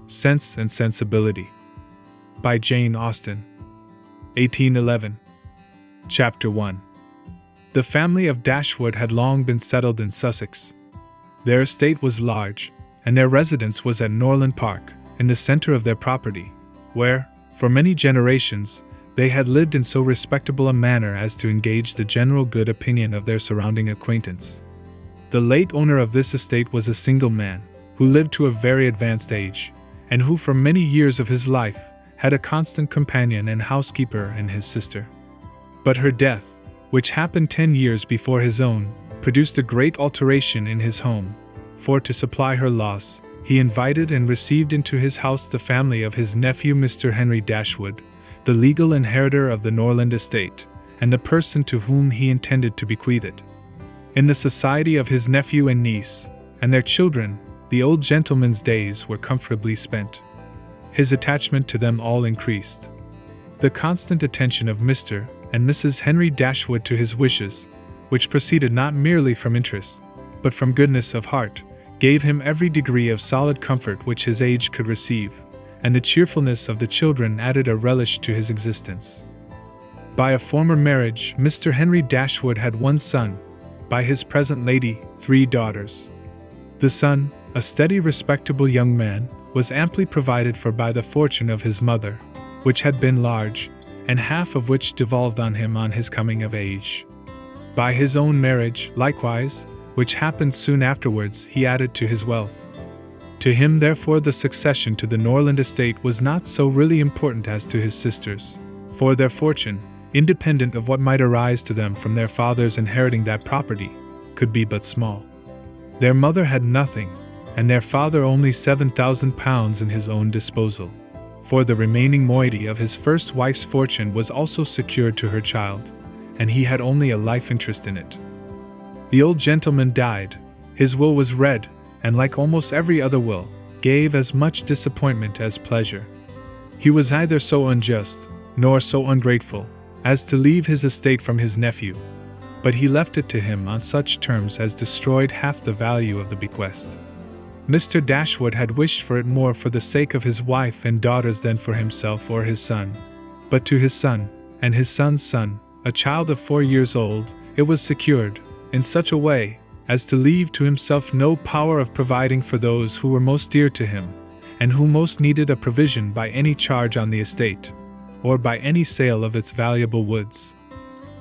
Sense and Sensibility by Jane Austen, 1811. Chapter 1. The family of Dashwood had long been settled in Sussex. Their estate was large, and their residence was at Norland Park, in the center of their property, where, for many generations, they had lived in so respectable a manner as to engage the general good opinion of their surrounding acquaintance. The late owner of this estate was a single man, who lived to a very advanced age, and who for many years of his life had a constant companion and housekeeper in his sister. But her death, which happened 10 years before his own, produced a great alteration in his home, for to supply her loss, he invited and received into his house the family of his nephew Mr. Henry Dashwood, the legal inheritor of the Norland estate, and the person to whom he intended to bequeath it. In the society of his nephew and niece, and their children, the old gentleman's days were comfortably spent. His attachment to them all increased. The constant attention of Mr. and Mrs. Henry Dashwood to his wishes, which proceeded not merely from interest, but from goodness of heart, gave him every degree of solid comfort which his age could receive, and the cheerfulness of the children added a relish to his existence. By a former marriage, Mr. Henry Dashwood had one son, by his present lady, 3 daughters. The son, a steady, respectable young man, was amply provided for by the fortune of his mother, which had been large, and half of which devolved on him on his coming of age. By his own marriage, likewise, which happened soon afterwards, he added to his wealth. To him, therefore, the succession to the Norland estate was not so really important as to his sisters, for their fortune, independent of what might arise to them from their fathers inheriting that property, could be but small. Their mother had nothing, and their father only £7,000 in his own disposal, for the remaining moiety of his first wife's fortune was also secured to her child, and he had only a life interest in it. The old gentleman died. His will was read, and like almost every other will, gave as much disappointment as pleasure. He was neither so unjust, nor so ungrateful, as to leave his estate from his nephew, but he left it to him on such terms as destroyed half the value of the bequest. Mr. Dashwood had wished for it more for the sake of his wife and daughters than for himself or his son, but to his son, and his son's son, a child of 4 years old, it was secured, in such a way, as to leave to himself no power of providing for those who were most dear to him, and who most needed a provision by any charge on the estate, or by any sale of its valuable woods.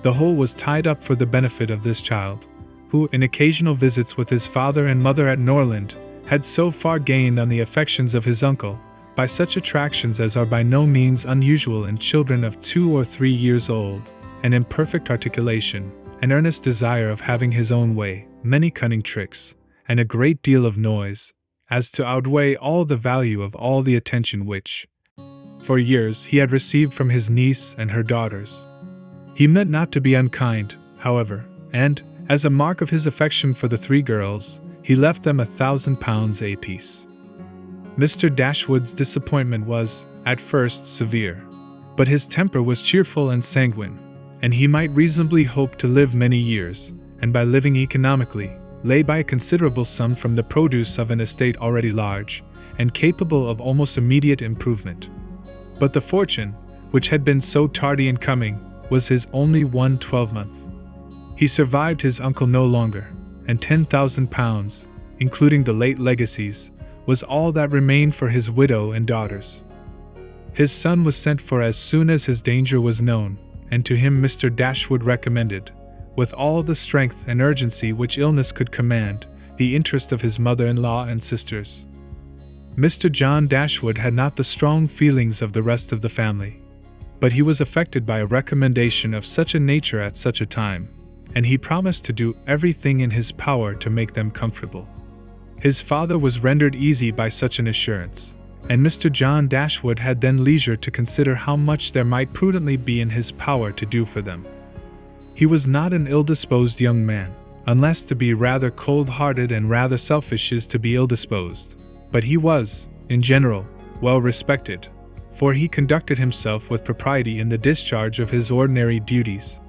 The whole was tied up for the benefit of this child, who, in occasional visits with his father and mother at Norland, had so far gained on the affections of his uncle, by such attractions as are by no means unusual in children of 2 or 3 years old, an imperfect articulation, an earnest desire of having his own way, many cunning tricks, and a great deal of noise, as to outweigh all the value of all the attention which, for years, he had received from his niece and her daughters. He meant not to be unkind, however, and, as a mark of his affection for the 3 girls, he left them £1,000 apiece. Mr. Dashwood's disappointment was, at first, severe, but his temper was cheerful and sanguine, and he might reasonably hope to live many years, and by living economically, lay by a considerable sum from the produce of an estate already large, and capable of almost immediate improvement. But the fortune, which had been so tardy in coming, was his only one 12-month. He survived his uncle no longer, and £10,000, including the late legacies, was all that remained for his widow and daughters. His son was sent for as soon as his danger was known, and to him Mr. Dashwood recommended, with all the strength and urgency which illness could command, the interest of his mother-in-law and sisters. Mr. John Dashwood had not the strong feelings of the rest of the family, but he was affected by a recommendation of such a nature at such a time, and he promised to do everything in his power to make them comfortable. His father was rendered easy by such an assurance, and Mr. John Dashwood had then leisure to consider how much there might prudently be in his power to do for them. He was not an ill-disposed young man, unless to be rather cold-hearted and rather selfish is to be ill-disposed, but he was, in general, well respected, for he conducted himself with propriety in the discharge of his ordinary duties.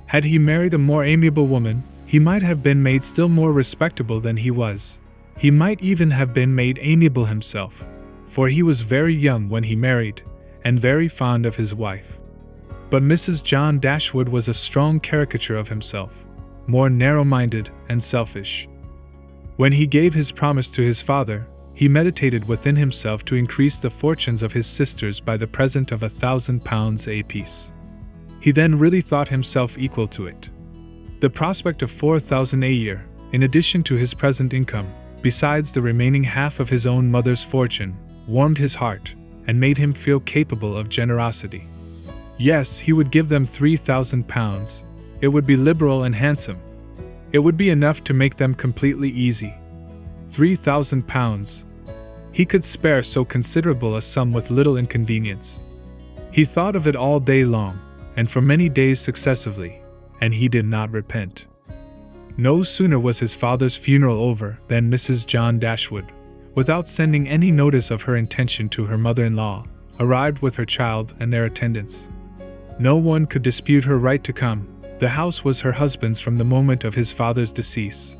Had he married a more amiable woman, he might have been made still more respectable than he was. He might even have been made amiable himself, for he was very young when he married, and very fond of his wife. But Mrs. John Dashwood was a strong caricature of himself, more narrow-minded and selfish. When he gave his promise to his father, he meditated within himself to increase the fortunes of his sisters by the present of £1,000 apiece. He then really thought himself equal to it. The prospect of £4,000 a year, in addition to his present income, besides the remaining half of his own mother's fortune, warmed his heart, and made him feel capable of generosity. Yes, he would give them £3,000. It would be liberal and handsome. It would be enough to make them completely easy. £3,000. He could spare so considerable a sum with little inconvenience. He thought of it all day long, and for many days successively, and he did not repent. No sooner was his father's funeral over than Mrs. John Dashwood, without sending any notice of her intention to her mother-in-law, arrived with her child and their attendants. No one could dispute her right to come. The house was her husband's from the moment of his father's decease.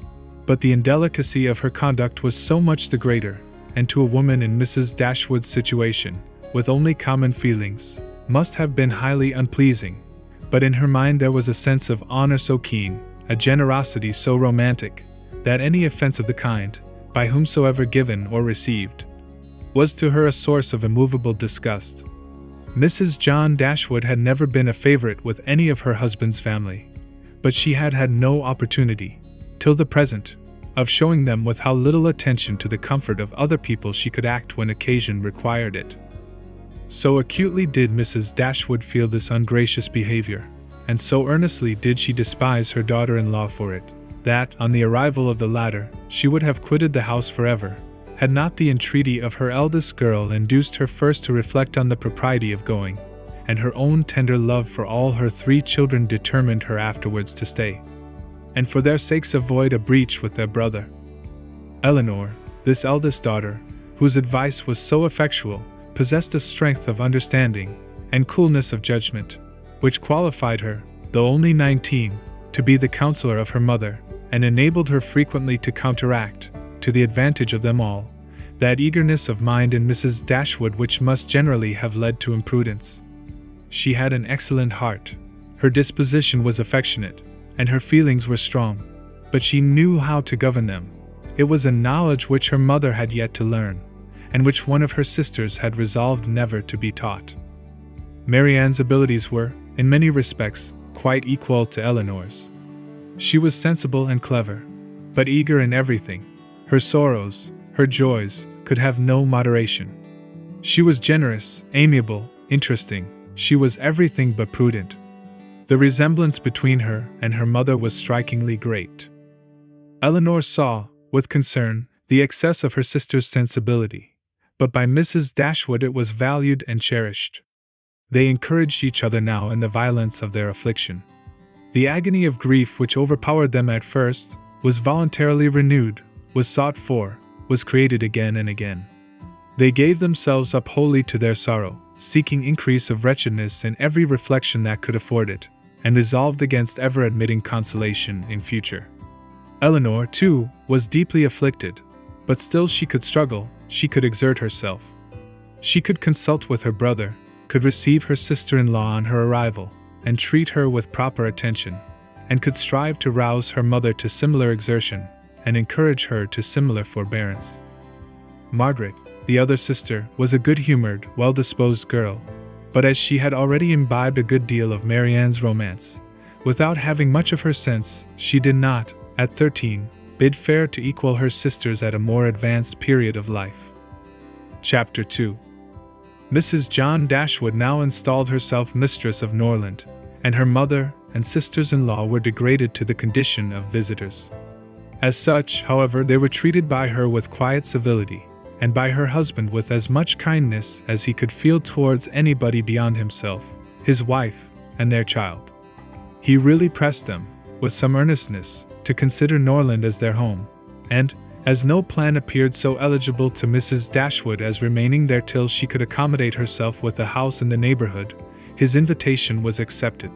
But the indelicacy of her conduct was so much the greater, and to a woman in Mrs. Dashwood's situation, with only common feelings, must have been highly unpleasing. But in her mind there was a sense of honor so keen, a generosity so romantic, that any offense of the kind, by whomsoever given or received, was to her a source of immovable disgust. Mrs. John Dashwood had never been a favorite with any of her husband's family, but she had had no opportunity, till the present, of showing them with how little attention to the comfort of other people she could act when occasion required it. So acutely did Mrs. Dashwood feel this ungracious behavior, and so earnestly did she despise her daughter-in-law for it, that, on the arrival of the latter, she would have quitted the house forever, had not the entreaty of her eldest girl induced her first to reflect on the propriety of going, and her own tender love for all her 3 children determined her afterwards to stay, and for their sakes avoid a breach with their brother. Elinor, this eldest daughter, whose advice was so effectual, possessed a strength of understanding and coolness of judgment, which qualified her, though only 19, to be the counselor of her mother, and enabled her frequently to counteract, to the advantage of them all, that eagerness of mind in Mrs. Dashwood which must generally have led to imprudence. She had an excellent heart, her disposition was affectionate, and her feelings were strong, but she knew how to govern them. It was a knowledge which her mother had yet to learn, and which one of her sisters had resolved never to be taught. Marianne's abilities were, in many respects, quite equal to Elinor's. She was sensible and clever, but eager in everything. Her sorrows, her joys, could have no moderation. She was generous, amiable, interesting. She was everything but prudent. The resemblance between her and her mother was strikingly great. Elinor saw, with concern, the excess of her sister's sensibility, but by Mrs. Dashwood it was valued and cherished. They encouraged each other now in the violence of their affliction. The agony of grief which overpowered them at first was voluntarily renewed, was sought for, was created again and again. They gave themselves up wholly to their sorrow, seeking increase of wretchedness in every reflection that could afford it, and resolved against ever admitting consolation in future. Elinor, too, was deeply afflicted, but still she could struggle, she could exert herself. She could consult with her brother, could receive her sister-in-law on her arrival, and treat her with proper attention, and could strive to rouse her mother to similar exertion, and encourage her to similar forbearance. Margaret, the other sister, was a good-humored, well-disposed girl, but as she had already imbibed a good deal of Marianne's romance, without having much of her sense, she did not, at 13, bid fair to equal her sisters at a more advanced period of life. Chapter 2. Mrs. John Dashwood now installed herself mistress of Norland, and her mother and sisters-in-law were degraded to the condition of visitors. As such, however, they were treated by her with quiet civility, and by her husband with as much kindness as he could feel towards anybody beyond himself, his wife, and their child. He really pressed them, with some earnestness, to consider Norland as their home, and, as no plan appeared so eligible to Mrs. Dashwood as remaining there till she could accommodate herself with a house in the neighborhood, his invitation was accepted.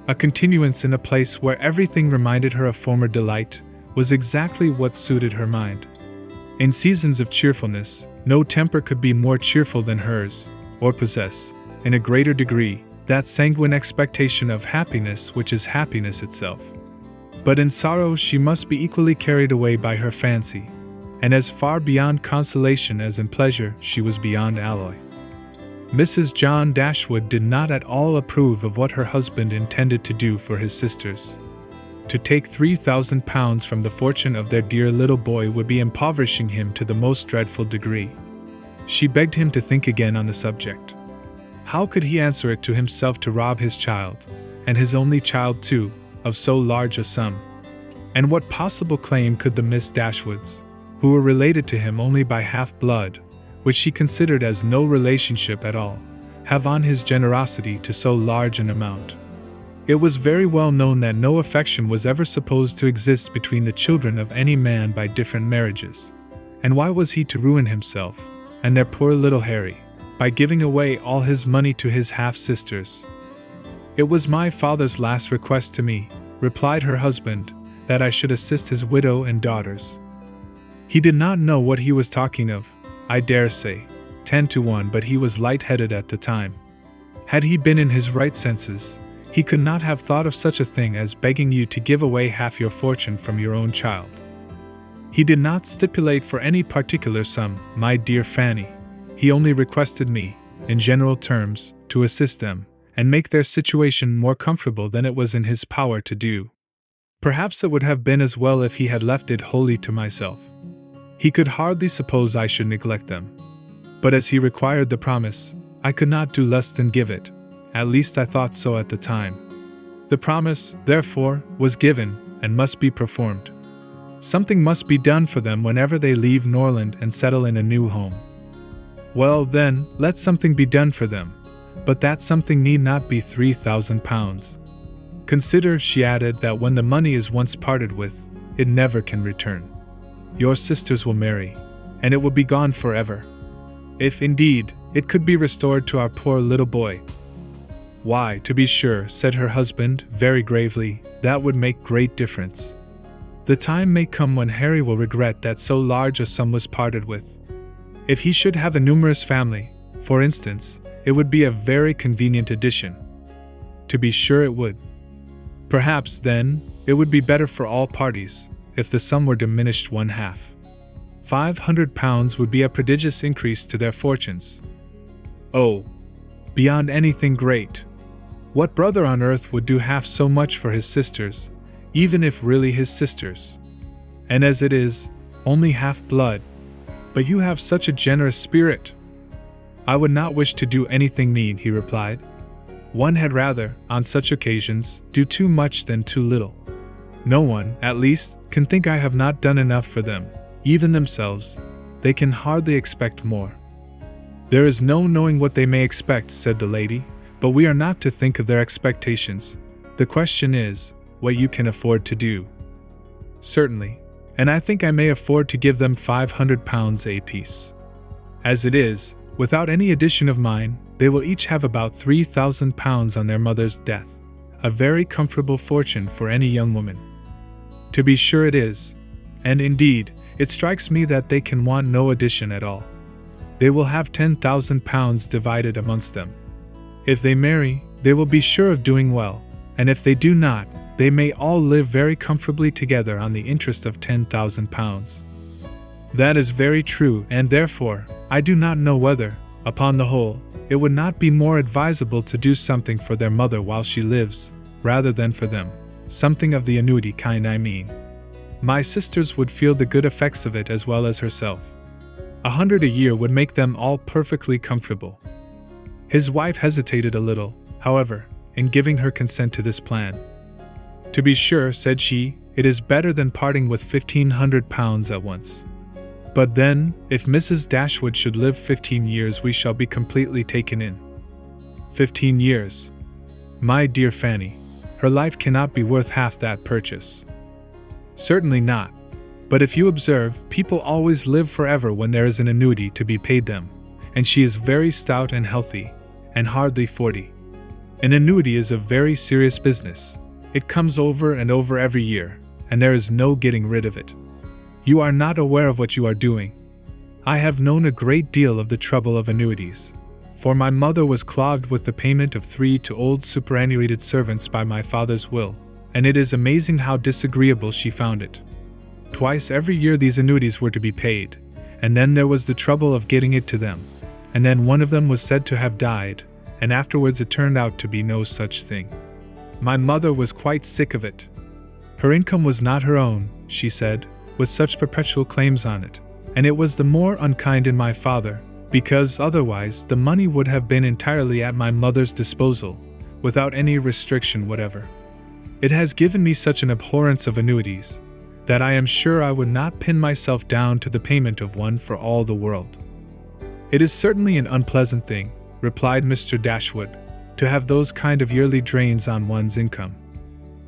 A continuance in a place where everything reminded her of former delight was exactly what suited her mind. In seasons of cheerfulness, No temper could be more cheerful than hers, or possess, in a greater degree, that sanguine expectation of happiness which is happiness itself. But in sorrow she must be equally carried away by her fancy, and as far beyond consolation as in pleasure she was beyond alloy. Mrs. John Dashwood did not at all approve of what her husband intended to do for his sisters. To take £3,000 from the fortune of their dear little boy would be impoverishing him to the most dreadful degree. She begged him to think again on the subject. How could he answer it to himself to rob his child, and his only child too, of so large a sum? And what possible claim could the Miss Dashwoods, who were related to him only by half-blood, which she considered as no relationship at all, have on his generosity to so large an amount? It was very well known that no affection was ever supposed to exist between the children of any man by different marriages. And why was he to ruin himself, and their poor little Harry, by giving away all his money to his half-sisters? It was my father's last request to me, replied her husband, that I should assist his widow and daughters. He did not know what he was talking of, I dare say, 10 to 1, but he was light-headed at the time. Had he been in his right senses, he could not have thought of such a thing as begging you to give away half your fortune from your own child. He did not stipulate for any particular sum, my dear Fanny. He only requested me, in general terms, to assist them, and make their situation more comfortable than it was in his power to do. Perhaps it would have been as well if he had left it wholly to myself. He could hardly suppose I should neglect them. But as he required the promise, I could not do less than give it. At least I thought so at the time. The promise, therefore, was given, and must be performed. Something must be done for them whenever they leave Norland and settle in a new home. Well then, let something be done for them, but that something need not be £3,000. Consider, she added, that when the money is once parted with, it never can return. Your sisters will marry, and it will be gone forever. If, indeed, it could be restored to our poor little boy. Why, to be sure, said her husband, very gravely, that would make great difference. The time may come when Harry will regret that so large a sum was parted with. If he should have a numerous family, for instance, it would be a very convenient addition. To be sure it would. Perhaps, then, it would be better for all parties, if the sum were diminished one half. £500 would be a prodigious increase to their fortunes. Oh, beyond anything great. What brother on earth would do half so much for his sisters, even if really his sisters? And as it is, only half-blood. But you have such a generous spirit. I would not wish to do anything mean, he replied. One had rather, on such occasions, do too much than too little. No one, at least, can think I have not done enough for them. Even themselves, they can hardly expect more. There is no knowing what they may expect, said the lady, but we are not to think of their expectations. The question is, what you can afford to do. Certainly, and I think I may afford to give them £500 apiece. As it is, without any addition of mine, they will each have about £3,000 on their mother's death, a very comfortable fortune for any young woman. To be sure it is, and indeed, it strikes me that they can want no addition at all. They will have £10,000 divided amongst them. If they marry, they will be sure of doing well, and if they do not, they may all live very comfortably together on the interest of £10,000. That is very true, and therefore, I do not know whether, upon the whole, it would not be more advisable to do something for their mother while she lives, rather than for them, something of the annuity kind I mean. My sisters would feel the good effects of it as well as herself. 100 a year would make them all perfectly comfortable. His wife hesitated a little, however, in giving her consent to this plan. To be sure, said she, it is better than parting with £1,500 at once. But then, if Mrs. Dashwood should live 15 years, we shall be completely taken in. 15 years. My dear Fanny, her life cannot be worth half that purchase. Certainly not. But if you observe, people always live forever when there is an annuity to be paid them, and she is very stout and healthy, and hardly 40. An annuity is a very serious business. It comes over and over every year, and there is no getting rid of it. You are not aware of what you are doing. I have known a great deal of the trouble of annuities, for my mother was clogged with the payment of 3 to old superannuated servants by my father's will, and it is amazing how disagreeable she found it. Twice every year these annuities were to be paid, and then there was the trouble of getting it to them, and then one of them was said to have died, and afterwards it turned out to be no such thing. My mother was quite sick of it. Her income was not her own, she said, with such perpetual claims on it, and it was the more unkind in my father, because otherwise the money would have been entirely at my mother's disposal, without any restriction whatever. It has given me such an abhorrence of annuities, that I am sure I would not pin myself down to the payment of one for all the world. It is certainly an unpleasant thing, replied Mr. Dashwood, to have those kind of yearly drains on one's income.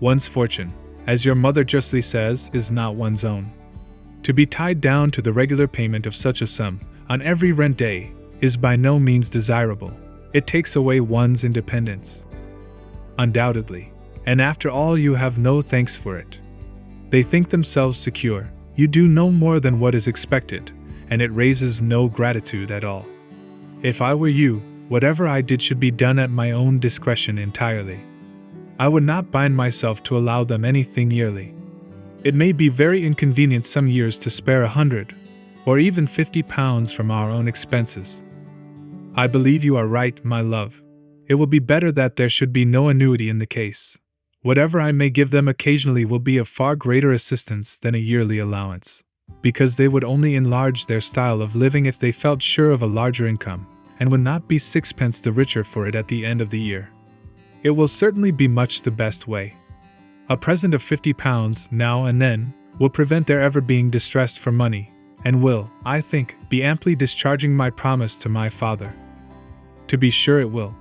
One's fortune, as your mother justly says, is not one's own. To be tied down to the regular payment of such a sum, on every rent day, is by no means desirable. It takes away one's independence. Undoubtedly, and after all you have no thanks for it. They think themselves secure, you do no more than what is expected, and it raises no gratitude at all. If I were you, whatever I did should be done at my own discretion entirely. I would not bind myself to allow them anything yearly. It may be very inconvenient some years to spare 100, or even £50 from our own expenses. I believe you are right, my love. It will be better that there should be no annuity in the case. Whatever I may give them occasionally will be of far greater assistance than a yearly allowance, because they would only enlarge their style of living if they felt sure of a larger income, and would not be sixpence the richer for it at the end of the year. It will certainly be much the best way. A present of £50 now and then will prevent their ever being distressed for money, and will, I think, be amply discharging my promise to my father. To be sure it will.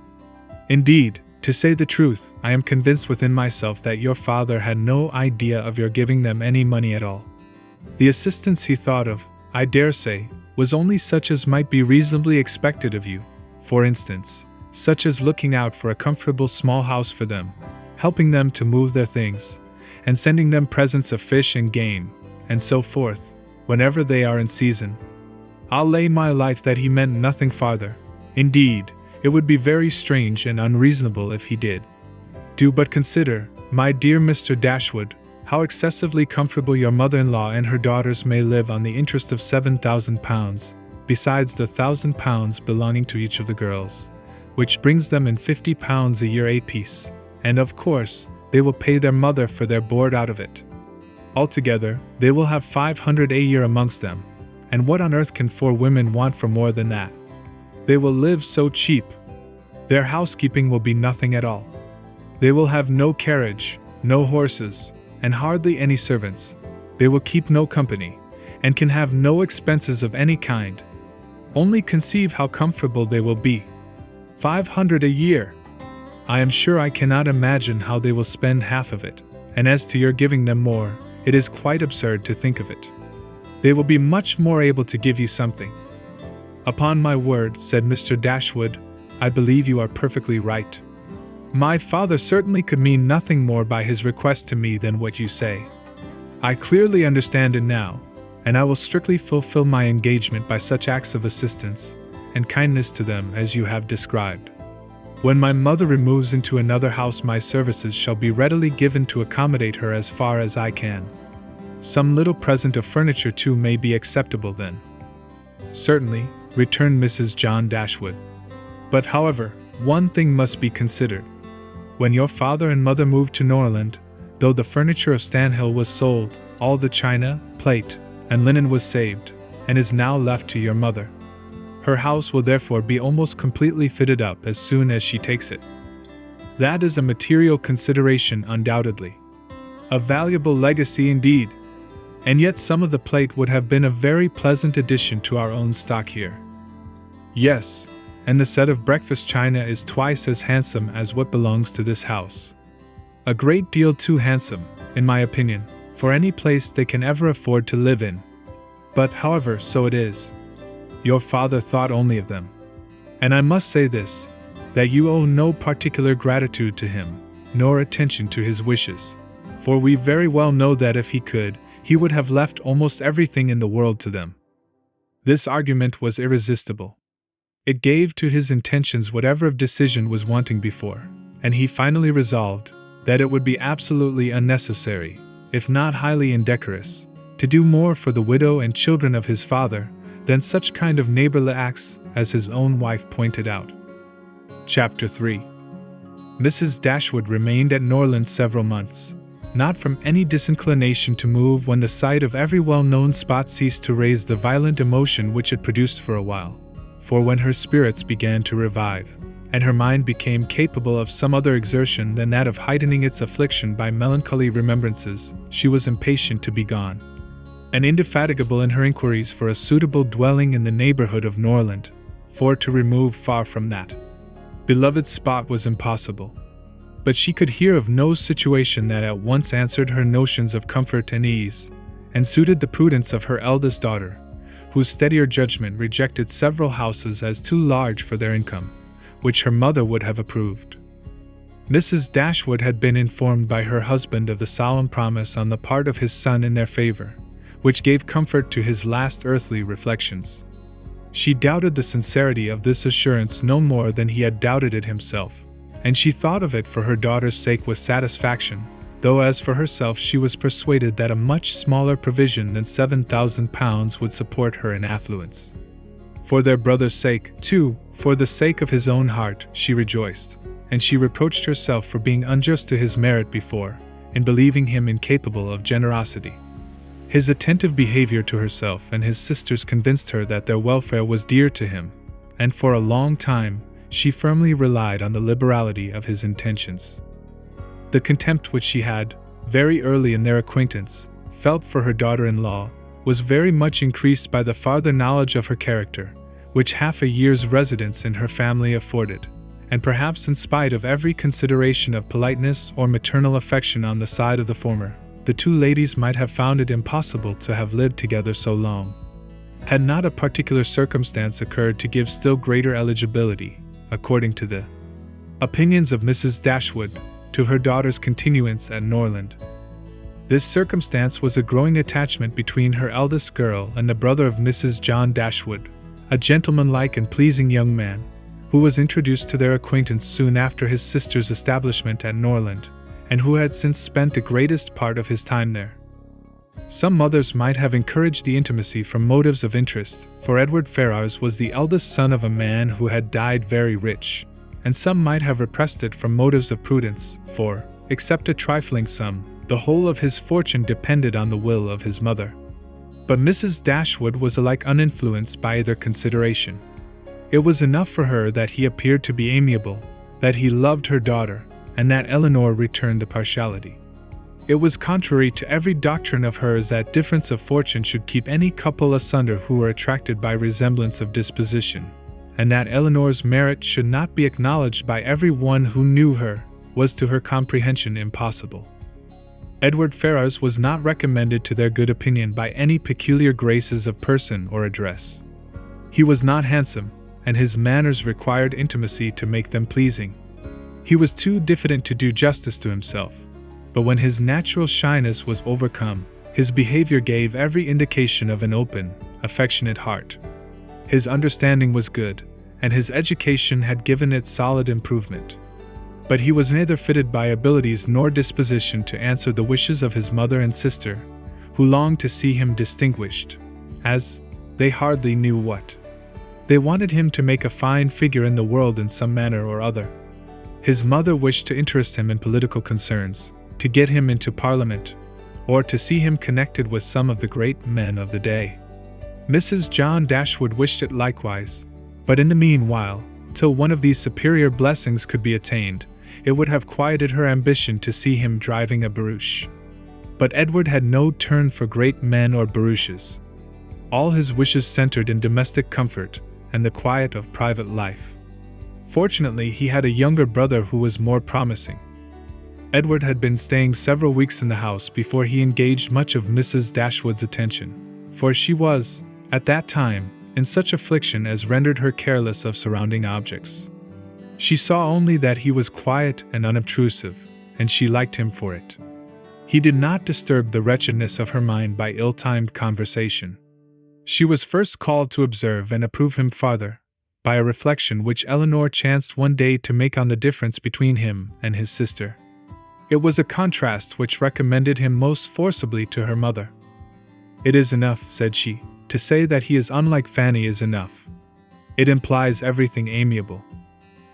Indeed, to say the truth, I am convinced within myself that your father had no idea of your giving them any money at all. The assistance he thought of, I dare say, was only such as might be reasonably expected of you, for instance, such as looking out for a comfortable small house for them, helping them to move their things, and sending them presents of fish and game, and so forth, whenever they are in season. I'll lay my life that he meant nothing farther. Indeed, it would be very strange and unreasonable if he did. Do but consider, my dear Mr. Dashwood, how excessively comfortable your mother-in-law and her daughters may live on the interest of £7,000, besides the £1,000 belonging to each of the girls, which brings them in £50 a year apiece, and of course, they will pay their mother for their board out of it. Altogether, they will have £500 a year amongst them, and what on earth can 4 women want for more than that? They will live so cheap. Their housekeeping will be nothing at all. They will have no carriage, no horses, and hardly any servants. They will keep no company, and can have no expenses of any kind. Only conceive how comfortable they will be. £500 a year! I am sure I cannot imagine how they will spend half of it, and as to your giving them more, it is quite absurd to think of it. They will be much more able to give you something. Upon my word, said Mr. Dashwood, I believe you are perfectly right. My father certainly could mean nothing more by his request to me than what you say. I clearly understand it now, and I will strictly fulfill my engagement by such acts of assistance and kindness to them as you have described. When my mother removes into another house, my services shall be readily given to accommodate her as far as I can. Some little present of furniture too may be acceptable then. Certainly, returned Mrs. John Dashwood. But however, one thing must be considered. When your father and mother moved to Norland, though the furniture of Stanhill was sold, all the china, plate, and linen was saved, and is now left to your mother. Her house will therefore be almost completely fitted up as soon as she takes it. That is a material consideration undoubtedly. A valuable legacy indeed. And yet some of the plate would have been a very pleasant addition to our own stock here. Yes, and the set of breakfast china is twice as handsome as what belongs to this house. A great deal too handsome, in my opinion, for any place they can ever afford to live in. But however, so it is. Your father thought only of them. And I must say this, that you owe no particular gratitude to him, nor attention to his wishes, for we very well know that if he could, he would have left almost everything in the world to them. This argument was irresistible. It gave to his intentions whatever of decision was wanting before, and he finally resolved that it would be absolutely unnecessary, if not highly indecorous, to do more for the widow and children of his father than such kind of neighborly acts as his own wife pointed out. Chapter 3. Mrs. Dashwood remained at Norland several months, not from any disinclination to move when the sight of every well-known spot ceased to raise the violent emotion which it produced for a while. For when her spirits began to revive, and her mind became capable of some other exertion than that of heightening its affliction by melancholy remembrances, she was impatient to be gone, and indefatigable in her inquiries for a suitable dwelling in the neighborhood of Norland, for to remove far from that beloved spot was impossible. But she could hear of no situation that at once answered her notions of comfort and ease, and suited the prudence of her eldest daughter, whose steadier judgment rejected several houses as too large for their income, which her mother would have approved. Mrs. Dashwood had been informed by her husband of the solemn promise on the part of his son in their favor, which gave comfort to his last earthly reflections. She doubted the sincerity of this assurance no more than he had doubted it himself, and she thought of it for her daughter's sake with satisfaction, though as for herself she was persuaded that a much smaller provision than £7,000 would support her in affluence. For their brother's sake, too, for the sake of his own heart, she rejoiced, and she reproached herself for being unjust to his merit before, in believing him incapable of generosity. His attentive behavior to herself and his sisters convinced her that their welfare was dear to him, and for a long time she firmly relied on the liberality of his intentions. The contempt which she had, very early in their acquaintance, felt for her daughter-in-law was very much increased by the farther knowledge of her character, which half a year's residence in her family afforded, and perhaps in spite of every consideration of politeness or maternal affection on the side of the former, the two ladies might have found it impossible to have lived together so long, had not a particular circumstance occurred to give still greater eligibility, according to the opinions of Mrs. Dashwood, to her daughter's continuance at Norland. This circumstance was a growing attachment between her eldest girl and the brother of Mrs. John Dashwood, a gentlemanlike and pleasing young man, who was introduced to their acquaintance soon after his sister's establishment at Norland, and who had since spent the greatest part of his time there. Some mothers might have encouraged the intimacy from motives of interest, for Edward Ferrars was the eldest son of a man who had died very rich, and some might have repressed it from motives of prudence, for, except a trifling sum, the whole of his fortune depended on the will of his mother. But Mrs. Dashwood was alike uninfluenced by either consideration. It was enough for her that he appeared to be amiable, that he loved her daughter, and that Elinor returned the partiality. It was contrary to every doctrine of hers that difference of fortune should keep any couple asunder who were attracted by resemblance of disposition, and that Elinor's merit should not be acknowledged by every one who knew her, was to her comprehension impossible. Edward Ferrars was not recommended to their good opinion by any peculiar graces of person or address. He was not handsome, and his manners required intimacy to make them pleasing. He was too diffident to do justice to himself, but when his natural shyness was overcome, his behavior gave every indication of an open, affectionate heart. His understanding was good, and his education had given it solid improvement. But he was neither fitted by abilities nor disposition to answer the wishes of his mother and sister, who longed to see him distinguished, as they hardly knew what. They wanted him to make a fine figure in the world in some manner or other. His mother wished to interest him in political concerns, to get him into Parliament, or to see him connected with some of the great men of the day. Mrs. John Dashwood wished it likewise, but in the meanwhile, till one of these superior blessings could be attained, it would have quieted her ambition to see him driving a barouche. But Edward had no turn for great men or barouches. All his wishes centered in domestic comfort and the quiet of private life. Fortunately, he had a younger brother who was more promising. Edward had been staying several weeks in the house before he engaged much of Mrs. Dashwood's attention, for she was, at that time, in such affliction as rendered her careless of surrounding objects. She saw only that he was quiet and unobtrusive, and she liked him for it. He did not disturb the wretchedness of her mind by ill-timed conversation. She was first called to observe and approve him farther, by a reflection which Elinor chanced one day to make on the difference between him and his sister. It was a contrast which recommended him most forcibly to her mother. "It is enough," said she, "to say that he is unlike Fanny is enough. It implies everything amiable.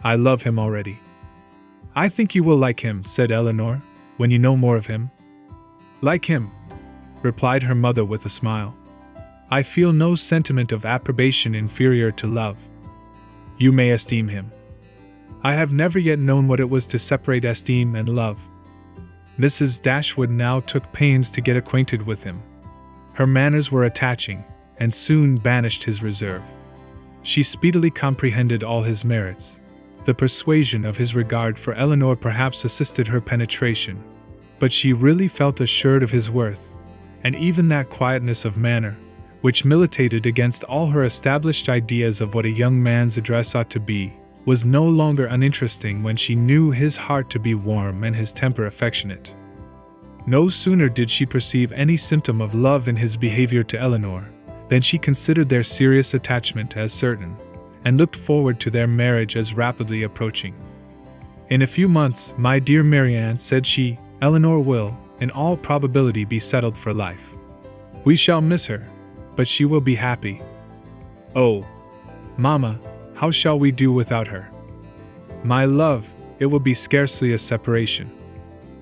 I love him already." "I think you will like him," said Elinor, "when you know more of him." "Like him," replied her mother with a smile. "I feel no sentiment of approbation inferior to love. You may esteem him. I have never yet known what it was to separate esteem and love." Mrs. Dashwood now took pains to get acquainted with him. Her manners were attaching, and soon banished his reserve. She speedily comprehended all his merits. The persuasion of his regard for Elinor perhaps assisted her penetration, but she really felt assured of his worth, and even that quietness of manner, which militated against all her established ideas of what a young man's address ought to be, was no longer uninteresting when she knew his heart to be warm and his temper affectionate. No sooner did she perceive any symptom of love in his behavior to Elinor, than she considered their serious attachment as certain, and looked forward to their marriage as rapidly approaching. "In a few months, my dear Marianne," said she, "Elinor will, in all probability, be settled for life. We shall miss her, but she will be happy. Oh, Mamma, how shall we do without her? My love, it will be scarcely a separation.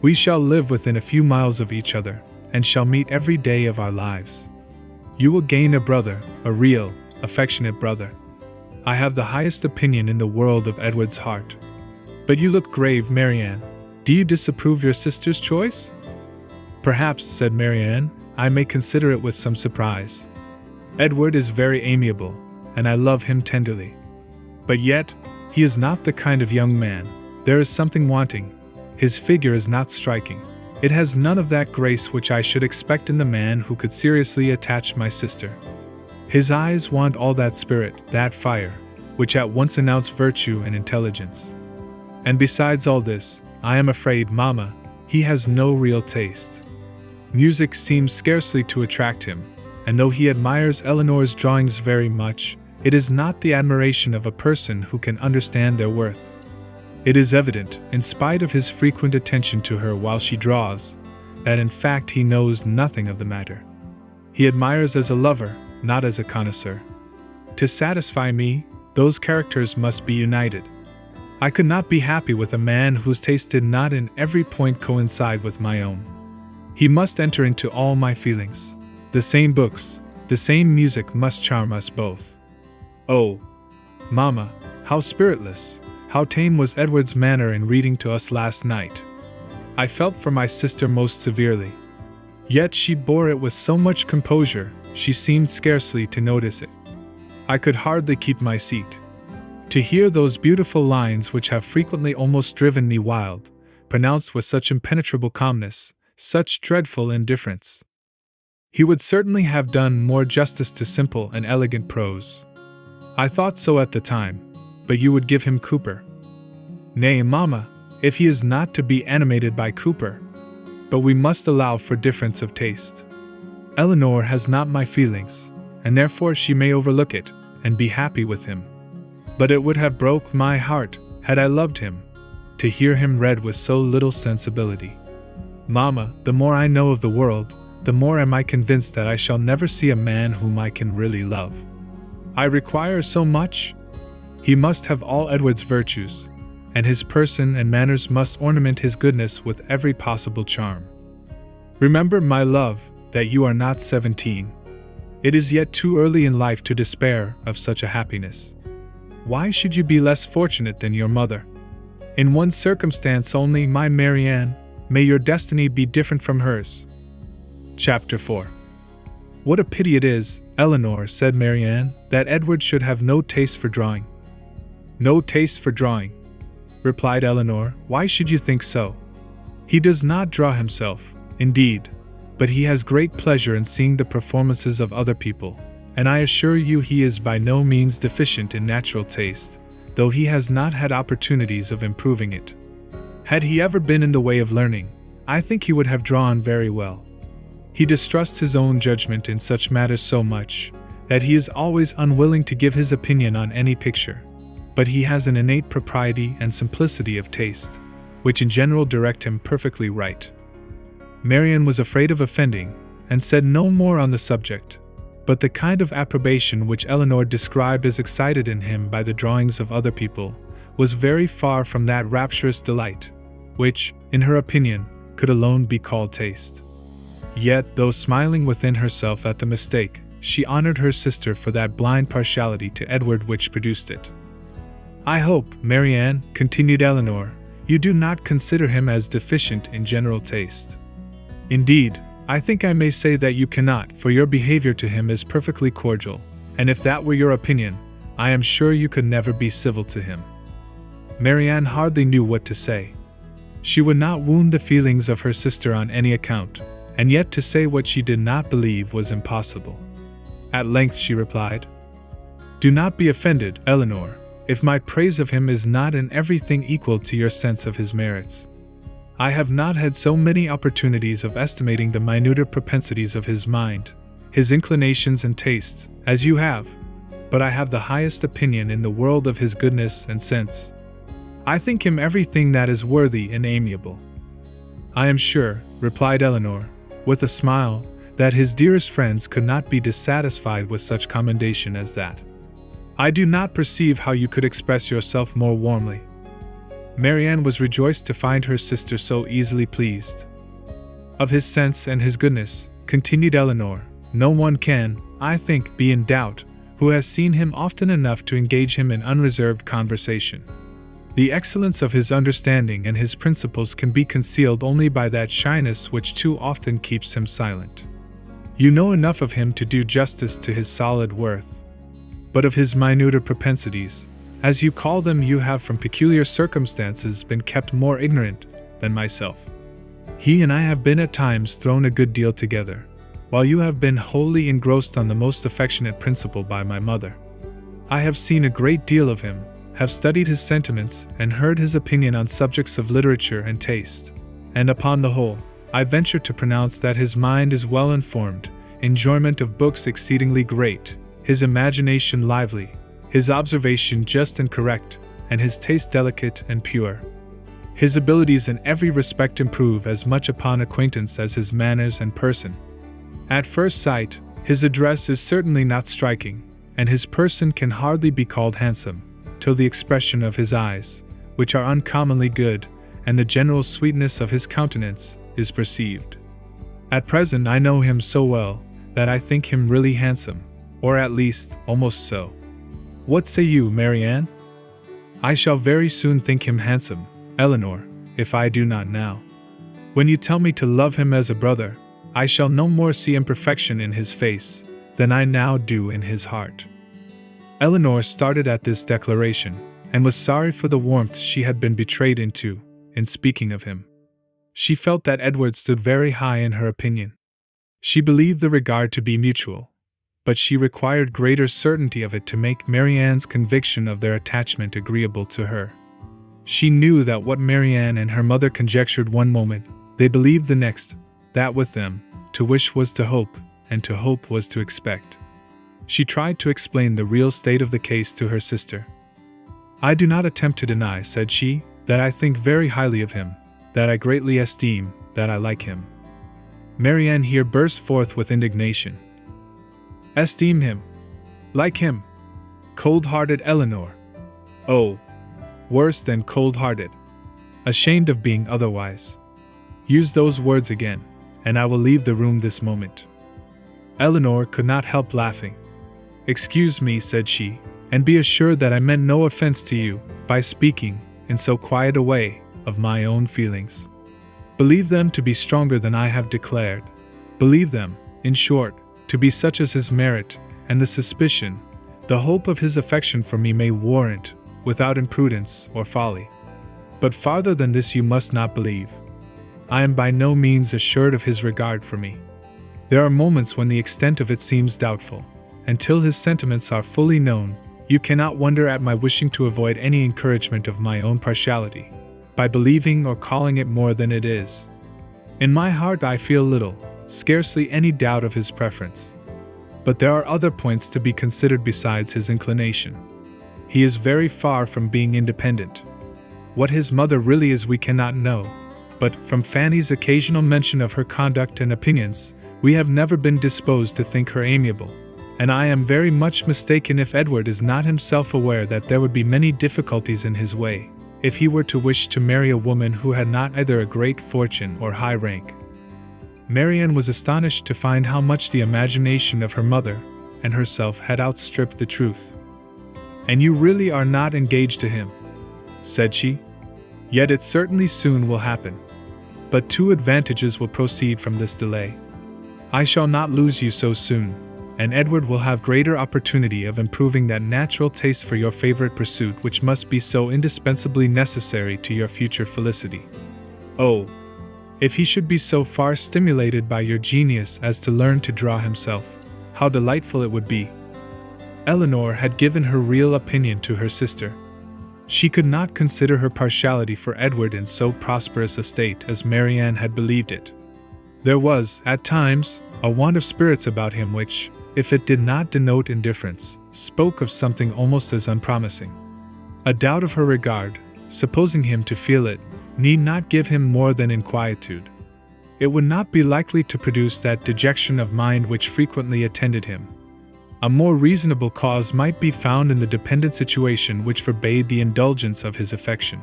We shall live within a few miles of each other, and shall meet every day of our lives. You will gain a brother, a real, affectionate brother. I have the highest opinion in the world of Edward's heart. But you look grave, Marianne. Do you disapprove your sister's choice?" "Perhaps," said Marianne, "I may consider it with some surprise. Edward is very amiable, and I love him tenderly. But yet, he is not the kind of young man. There is something wanting. His figure is not striking. It has none of that grace which I should expect in the man who could seriously attach my sister. His eyes want all that spirit, that fire, which at once announce virtue and intelligence. And besides all this, I am afraid, Mamma, he has no real taste. Music seems scarcely to attract him, and though he admires Elinor's drawings very much, it is not the admiration of a person who can understand their worth. It is evident, in spite of his frequent attention to her while she draws, that in fact he knows nothing of the matter. He admires as a lover, not as a connoisseur. To satisfy me, those characters must be united. I could not be happy with a man whose taste did not in every point coincide with my own. He must enter into all my feelings. The same books, the same music must charm us both. Oh, Mamma, how spiritless, how tame was Edward's manner in reading to us last night. I felt for my sister most severely. Yet she bore it with so much composure, she seemed scarcely to notice it. I could hardly keep my seat. To hear those beautiful lines which have frequently almost driven me wild, pronounced with such impenetrable calmness, such dreadful indifference. He would certainly have done more justice to simple and elegant prose. I thought so at the time, but you would give him Cooper. Nay, Mamma, if he is not to be animated by Cooper. But we must allow for difference of taste. Elinor has not my feelings, and therefore she may overlook it, and be happy with him. But it would have broke my heart, had I loved him, to hear him read with so little sensibility. Mamma, the more I know of the world, the more am I convinced that I shall never see a man whom I can really love. I require so much. He must have all Edward's virtues, and his person and manners must ornament his goodness with every possible charm. Remember, my love, that you are not 17. It is yet too early in life to despair of such a happiness. Why should you be less fortunate than your mother? In one circumstance only, my Marianne, may your destiny be different from hers. Chapter 4. What a pity it is, Elinor, said Marianne, that Edward should have no taste for drawing. No taste for drawing, replied Elinor. Why should you think so? He does not draw himself, indeed, but he has great pleasure in seeing the performances of other people, and I assure you he is by no means deficient in natural taste, though he has not had opportunities of improving it. Had he ever been in the way of learning, I think he would have drawn very well. He distrusts his own judgment in such matters so much, that he is always unwilling to give his opinion on any picture, but he has an innate propriety and simplicity of taste, which in general direct him perfectly right. Marianne was afraid of offending, and said no more on the subject, but the kind of approbation which Elinor described as excited in him by the drawings of other people was very far from that rapturous delight, which, in her opinion, could alone be called taste. Yet, though smiling within herself at the mistake, she honored her sister for that blind partiality to Edward which produced it. "I hope, Marianne," continued Elinor, "you do not consider him as deficient in general taste. Indeed, I think I may say that you cannot, for your behavior to him is perfectly cordial, and if that were your opinion, I am sure you could never be civil to him." Marianne hardly knew what to say. She would not wound the feelings of her sister on any account, and yet to say what she did not believe was impossible. At length she replied, "Do not be offended, Elinor, if my praise of him is not in everything equal to your sense of his merits. I have not had so many opportunities of estimating the minuter propensities of his mind, his inclinations and tastes, as you have, but I have the highest opinion in the world of his goodness and sense. I think him everything that is worthy and amiable." "I am sure," replied Elinor, with a smile, "that his dearest friends could not be dissatisfied with such commendation as that. I do not perceive how you could express yourself more warmly." Marianne was rejoiced to find her sister so easily pleased. "Of his sense and his goodness," continued Elinor, "no one can, I think, be in doubt, who has seen him often enough to engage him in unreserved conversation. The excellence of his understanding and his principles can be concealed only by that shyness which too often keeps him silent. You know enough of him to do justice to his solid worth. But of his minuter propensities, as you call them, you have from peculiar circumstances been kept more ignorant than myself. He and I have been at times thrown a good deal together, while you have been wholly engrossed on the most affectionate principle by my mother. I have seen a great deal of him, have studied his sentiments, and heard his opinion on subjects of literature and taste, and upon the whole, I venture to pronounce that his mind is well informed, enjoyment of books exceedingly great, his imagination lively, his observation just and correct, and his taste delicate and pure. His abilities in every respect improve as much upon acquaintance as his manners and person. At first sight, his address is certainly not striking, and his person can hardly be called handsome, till the expression of his eyes, which are uncommonly good, and the general sweetness of his countenance, is perceived. At present I know him so well, that I think him really handsome, or at least, almost so. What say you, Marianne?" "I shall very soon think him handsome, Elinor, if I do not now. When you tell me to love him as a brother, I shall no more see imperfection in his face than I now do in his heart." Elinor started at this declaration, and was sorry for the warmth she had been betrayed into, in speaking of him. She felt that Edward stood very high in her opinion. She believed the regard to be mutual, but she required greater certainty of it to make Marianne's conviction of their attachment agreeable to her. She knew that what Marianne and her mother conjectured one moment, they believed the next, that with them, to wish was to hope, and to hope was to expect. She tried to explain the real state of the case to her sister. "I do not attempt to deny," said she, "that I think very highly of him, that I greatly esteem, that I like him." Marianne here burst forth with indignation. "Esteem him? Like him? Cold-hearted Elinor! Oh, worse than cold-hearted. Ashamed of being otherwise. Use those words again, and I will leave the room this moment." Elinor could not help laughing. "Excuse me," said she, "and be assured that I meant no offense to you, by speaking, in so quiet a way, of my own feelings. Believe them to be stronger than I have declared. Believe them, in short, to be such as his merit, and the suspicion, the hope of his affection for me may warrant, without imprudence or folly. But farther than this you must not believe. I am by no means assured of his regard for me. There are moments when the extent of it seems doubtful. Until his sentiments are fully known, you cannot wonder at my wishing to avoid any encouragement of my own partiality, by believing or calling it more than it is. In my heart I feel little, scarcely any doubt of his preference. But there are other points to be considered besides his inclination. He is very far from being independent. What his mother really is we cannot know, but from Fanny's occasional mention of her conduct and opinions, we have never been disposed to think her amiable, and I am very much mistaken if Edward is not himself aware that there would be many difficulties in his way, if he were to wish to marry a woman who had not either a great fortune or high rank. Marianne was astonished to find how much the imagination of her mother and herself had outstripped the truth. "And you really are not engaged to him?" said she. "Yet it certainly soon will happen. But two advantages will proceed from this delay. I shall not lose you so soon, and Edward will have greater opportunity of improving that natural taste for your favorite pursuit which must be so indispensably necessary to your future felicity. Oh, if he should be so far stimulated by your genius as to learn to draw himself, how delightful it would be." Elinor had given her real opinion to her sister. She could not consider her partiality for Edward in so prosperous a state as Marianne had believed it. There was, at times, a want of spirits about him which, if it did not denote indifference, spoke of something almost as unpromising. A doubt of her regard, supposing him to feel it, need not give him more than inquietude. It would not be likely to produce that dejection of mind which frequently attended him. A more reasonable cause might be found in the dependent situation which forbade the indulgence of his affection.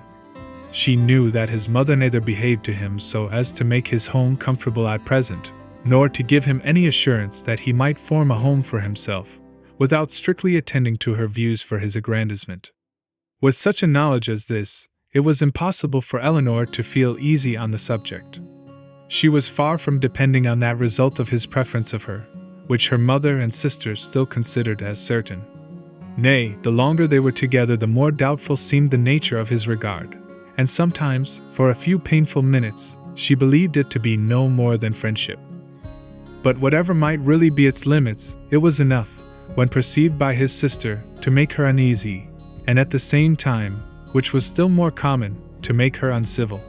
She knew that his mother neither behaved to him so as to make his home comfortable at present, nor to give him any assurance that he might form a home for himself, without strictly attending to her views for his aggrandizement. With such a knowledge as this, it was impossible for Elinor to feel easy on the subject. She was far from depending on that result of his preference of her, which her mother and sisters still considered as certain. Nay, the longer they were together the more doubtful seemed the nature of his regard, and sometimes, for a few painful minutes, she believed it to be no more than friendship. But whatever might really be its limits, it was enough, when perceived by his sister, to make her uneasy, and at the same time, which was still more common, to make her uncivil.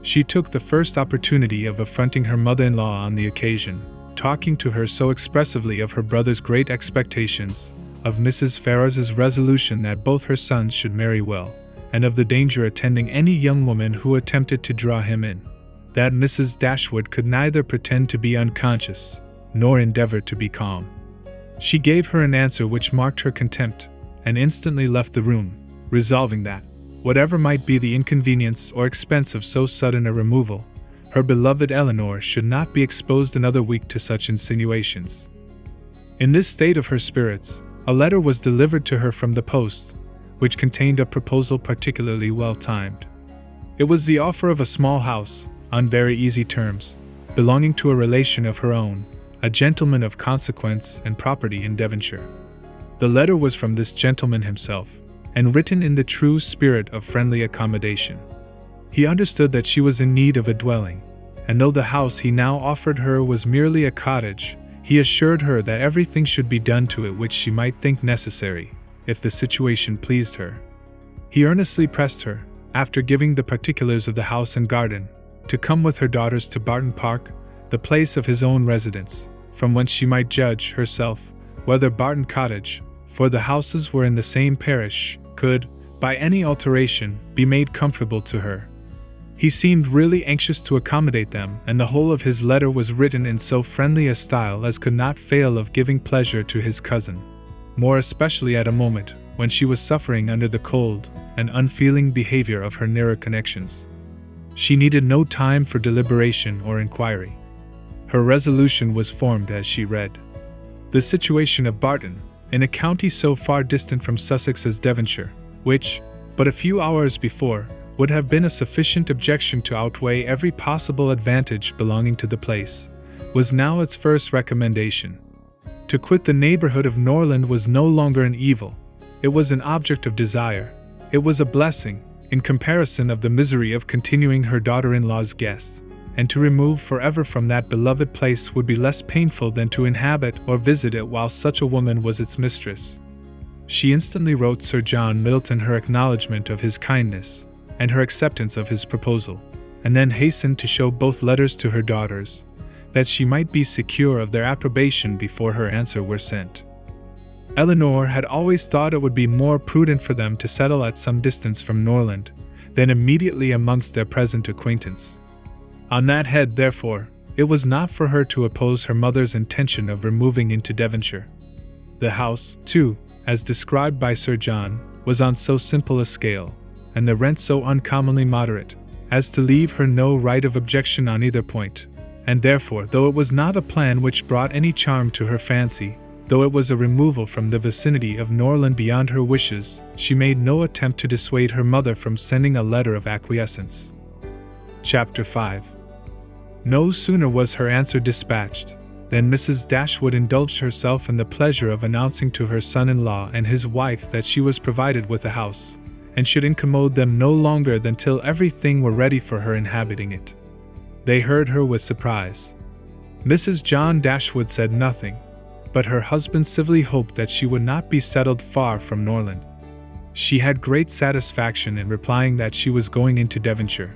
She took the first opportunity of affronting her mother-in-law on the occasion, talking to her so expressively of her brother's great expectations, of Mrs. Ferrars's resolution that both her sons should marry well, and of the danger attending any young woman who attempted to draw him in, that Mrs. Dashwood could neither pretend to be unconscious, nor endeavor to be calm. She gave her an answer which marked her contempt, and instantly left the room, resolving that, whatever might be the inconvenience or expense of so sudden a removal, her beloved Elinor should not be exposed another week to such insinuations. In this state of her spirits, a letter was delivered to her from the post, which contained a proposal particularly well timed. It was the offer of a small house, on very easy terms, belonging to a relation of her own, a gentleman of consequence and property in Devonshire. The letter was from this gentleman himself, and written in the true spirit of friendly accommodation. He understood that she was in need of a dwelling, and though the house he now offered her was merely a cottage, he assured her that everything should be done to it which she might think necessary, if the situation pleased her. He earnestly pressed her, after giving the particulars of the house and garden, to come with her daughters to Barton Park, the place of his own residence, from whence she might judge, herself, whether Barton Cottage, for the houses were in the same parish, could, by any alteration, be made comfortable to her. He seemed really anxious to accommodate them, and the whole of his letter was written in so friendly a style as could not fail of giving pleasure to his cousin, more especially at a moment when she was suffering under the cold and unfeeling behavior of her nearer connections. She needed no time for deliberation or inquiry. Her resolution was formed as she read. The situation of Barton, in a county so far distant from Sussex as Devonshire, which, but a few hours before, would have been a sufficient objection to outweigh every possible advantage belonging to the place, was now its first recommendation. To quit the neighborhood of Norland was no longer an evil, it was an object of desire, it was a blessing, in comparison of the misery of continuing her daughter-in-law's guest, and to remove forever from that beloved place would be less painful than to inhabit or visit it while such a woman was its mistress. She instantly wrote Sir John Middleton her acknowledgment of his kindness, and her acceptance of his proposal, and then hastened to show both letters to her daughters, that she might be secure of their approbation before her answer were sent. Elinor had always thought it would be more prudent for them to settle at some distance from Norland than immediately amongst their present acquaintance. On that head, therefore, it was not for her to oppose her mother's intention of removing into Devonshire. The house, too, as described by Sir John, was on so simple a scale, and the rent so uncommonly moderate, as to leave her no right of objection on either point, and therefore, though it was not a plan which brought any charm to her fancy, though it was a removal from the vicinity of Norland beyond her wishes, she made no attempt to dissuade her mother from sending a letter of acquiescence. Chapter 5. No sooner was her answer dispatched than Mrs. Dashwood indulged herself in the pleasure of announcing to her son-in-law and his wife that she was provided with a house, and should incommode them no longer than till everything were ready for her inhabiting it. They heard her with surprise. Mrs. John Dashwood said nothing, but her husband civilly hoped that she would not be settled far from Norland. She had great satisfaction in replying that she was going into Devonshire.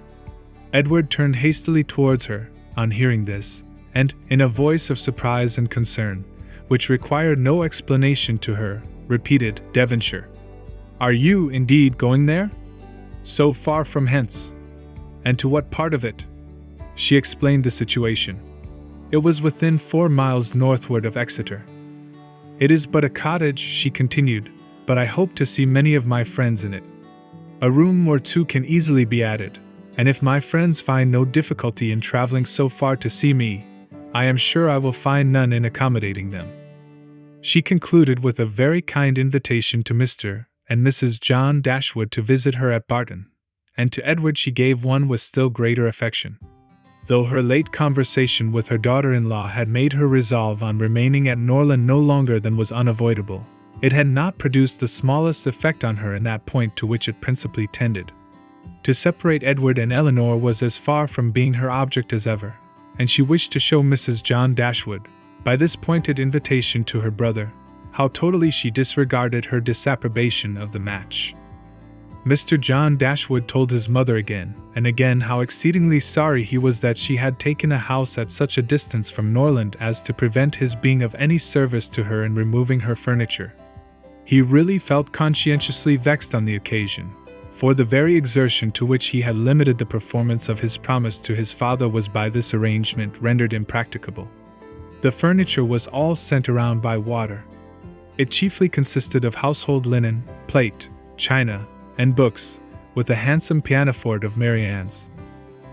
Edward turned hastily towards her, on hearing this, and, in a voice of surprise and concern, which required no explanation to her, repeated, "Devonshire. Are you, indeed, going there? So far from hence? And to what part of it?" She explained the situation. It was within 4 miles northward of Exeter. "It is but a cottage," she continued, "but I hope to see many of my friends in it. A room or two can easily be added, and if my friends find no difficulty in traveling so far to see me, I am sure I will find none in accommodating them." She concluded with a very kind invitation to Mr. and Mrs. John Dashwood to visit her at Barton, and to Edward she gave one with still greater affection. Though her late conversation with her daughter-in-law had made her resolve on remaining at Norland no longer than was unavoidable, it had not produced the smallest effect on her in that point to which it principally tended. To separate Edward and Elinor was as far from being her object as ever, and she wished to show Mrs. John Dashwood, by this pointed invitation to her brother, how totally she disregarded her disapprobation of the match. Mr. John Dashwood told his mother again and again how exceedingly sorry he was that she had taken a house at such a distance from Norland as to prevent his being of any service to her in removing her furniture. He really felt conscientiously vexed on the occasion, for the very exertion to which he had limited the performance of his promise to his father was by this arrangement rendered impracticable. The furniture was all sent around by water. It chiefly consisted of household linen, plate, china, and books, with a handsome pianoforte of Marianne's.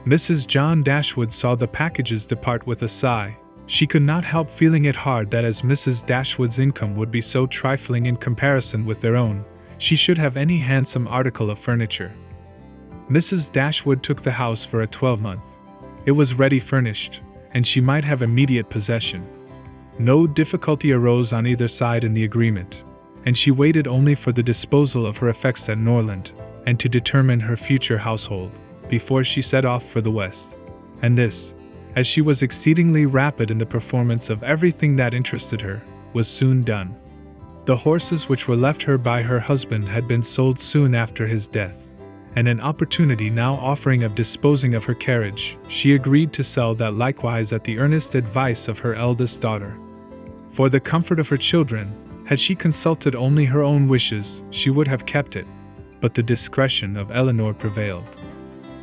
Mrs. John Dashwood saw the packages depart with a sigh. She could not help feeling it hard that as Mrs. Dashwood's income would be so trifling in comparison with their own, she should have any handsome article of furniture. Mrs. Dashwood took the house for a 12-month. It was ready furnished, and she might have immediate possession. No difficulty arose on either side in the agreement, and she waited only for the disposal of her effects at Norland, and to determine her future household, before she set off for the west. And this, as she was exceedingly rapid in the performance of everything that interested her, was soon done. The horses which were left her by her husband had been sold soon after his death, and an opportunity now offering of disposing of her carriage, she agreed to sell that likewise at the earnest advice of her eldest daughter. For the comfort of her children, had she consulted only her own wishes, she would have kept it, but the discretion of Elinor prevailed.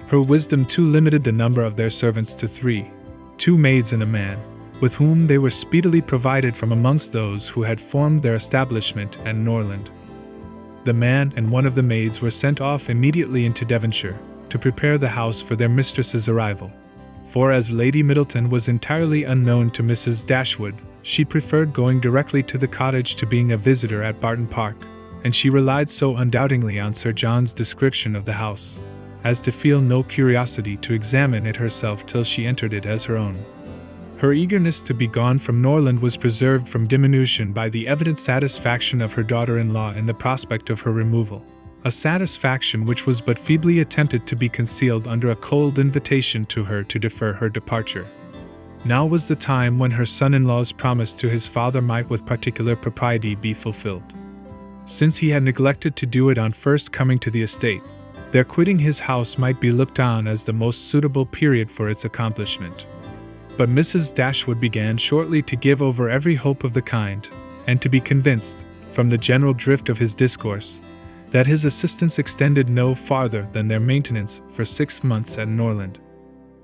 Her wisdom too limited the number of their servants to 3, 2 maids and a man, with whom they were speedily provided from amongst those who had formed their establishment at Norland. The man and one of the maids were sent off immediately into Devonshire, to prepare the house for their mistress's arrival, for as Lady Middleton was entirely unknown to Mrs. Dashwood, she preferred going directly to the cottage to being a visitor at Barton Park, and she relied so undoubtingly on Sir John's description of the house, as to feel no curiosity to examine it herself till she entered it as her own. Her eagerness to be gone from Norland was preserved from diminution by the evident satisfaction of her daughter-in-law in the prospect of her removal, a satisfaction which was but feebly attempted to be concealed under a cold invitation to her to defer her departure. Now was the time when her son-in-law's promise to his father might with particular propriety be fulfilled. Since he had neglected to do it on first coming to the estate, their quitting his house might be looked on as the most suitable period for its accomplishment. But Mrs. Dashwood began shortly to give over every hope of the kind, and to be convinced, from the general drift of his discourse, that his assistance extended no farther than their maintenance for 6 months at Norland.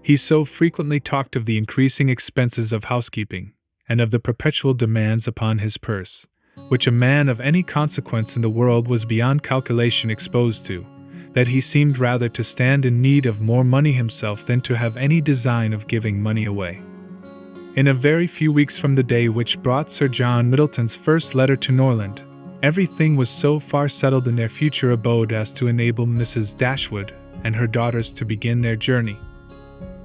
He so frequently talked of the increasing expenses of housekeeping, and of the perpetual demands upon his purse, which a man of any consequence in the world was beyond calculation exposed to, that he seemed rather to stand in need of more money himself than to have any design of giving money away. In a very few weeks from the day which brought Sir John Middleton's first letter to Norland, everything was so far settled in their future abode as to enable Mrs. Dashwood and her daughters to begin their journey.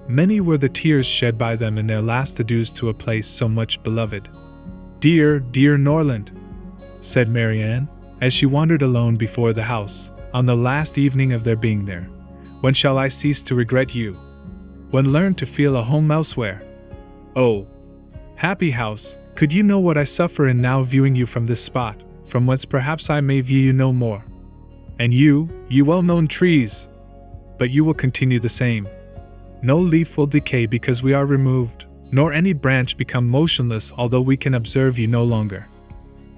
Many were the tears shed by them in their last adieus to a place so much beloved. "Dear, dear Norland," said Marianne, as she wandered alone before the house, on the last evening of their being there, "when shall I cease to regret you? When learn to feel a home elsewhere? Oh, happy house, could you know what I suffer in now viewing you from this spot, from whence perhaps I may view you no more. And you well-known trees! But you will continue the same. No leaf will decay because we are removed, nor any branch become motionless although we can observe you no longer.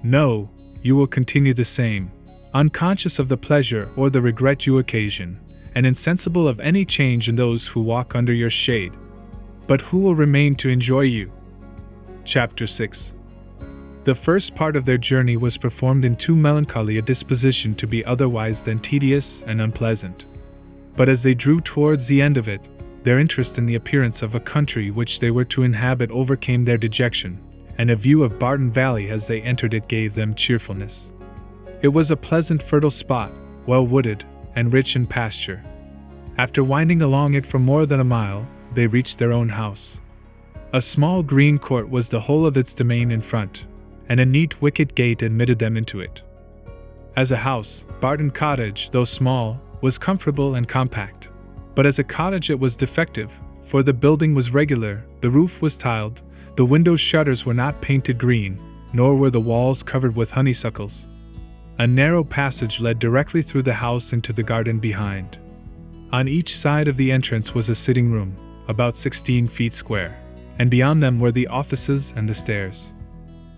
No, you will continue the same, unconscious of the pleasure or the regret you occasion, and insensible of any change in those who walk under your shade. But who will remain to enjoy you?" Chapter 6. The first part of their journey was performed in too melancholy a disposition to be otherwise than tedious and unpleasant. But as they drew towards the end of it, their interest in the appearance of a country which they were to inhabit overcame their dejection, and a view of Barton Valley as they entered it gave them cheerfulness. It was a pleasant fertile spot, well wooded, and rich in pasture. After winding along it for more than a mile, they reached their own house. A small green court was the whole of its domain in front, and a neat wicket gate admitted them into it. As a house, Barton Cottage, though small, was comfortable and compact. But as a cottage it was defective, for the building was regular, the roof was tiled, the window shutters were not painted green, nor were the walls covered with honeysuckles. A narrow passage led directly through the house into the garden behind. On each side of the entrance was a sitting room, about 16 feet square, and beyond them were the offices and the stairs.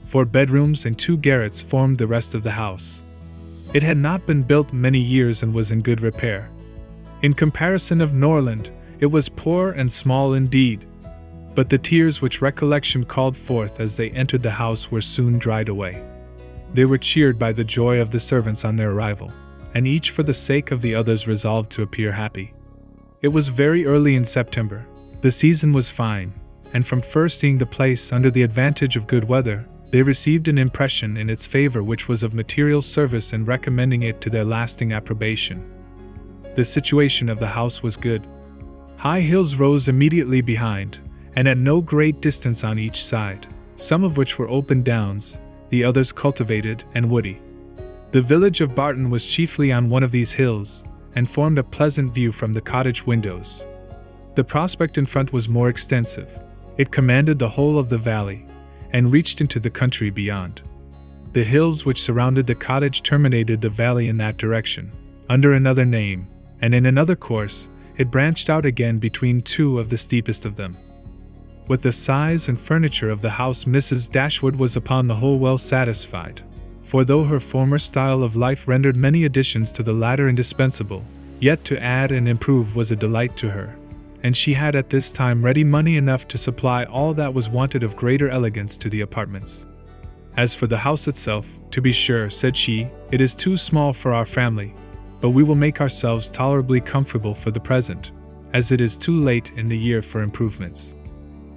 4 bedrooms and 2 garrets formed the rest of the house. It had not been built many years and was in good repair. In comparison of Norland, it was poor and small indeed. But the tears which recollection called forth as they entered the house were soon dried away. They were cheered by the joy of the servants on their arrival, and each for the sake of the others resolved to appear happy. It was very early in September. The season was fine, and from first seeing the place under the advantage of good weather, they received an impression in its favor which was of material service in recommending it to their lasting approbation. The situation of the house was good. High hills rose immediately behind, and at no great distance on each side, some of which were open downs, the others cultivated and woody. The village of Barton was chiefly on one of these hills, and formed a pleasant view from the cottage windows. The prospect in front was more extensive. It commanded the whole of the valley, and reached into the country beyond. The hills which surrounded the cottage terminated the valley in that direction, under another name, and in another course, it branched out again between 2 of the steepest of them. With the size and furniture of the house, Mrs. Dashwood was upon the whole well satisfied, for though her former style of life rendered many additions to the latter indispensable, yet to add and improve was a delight to her, and she had at this time ready money enough to supply all that was wanted of greater elegance to the apartments. As for the house itself, to be sure, said she, it is too small for our family, but we will make ourselves tolerably comfortable for the present, as it is too late in the year for improvements.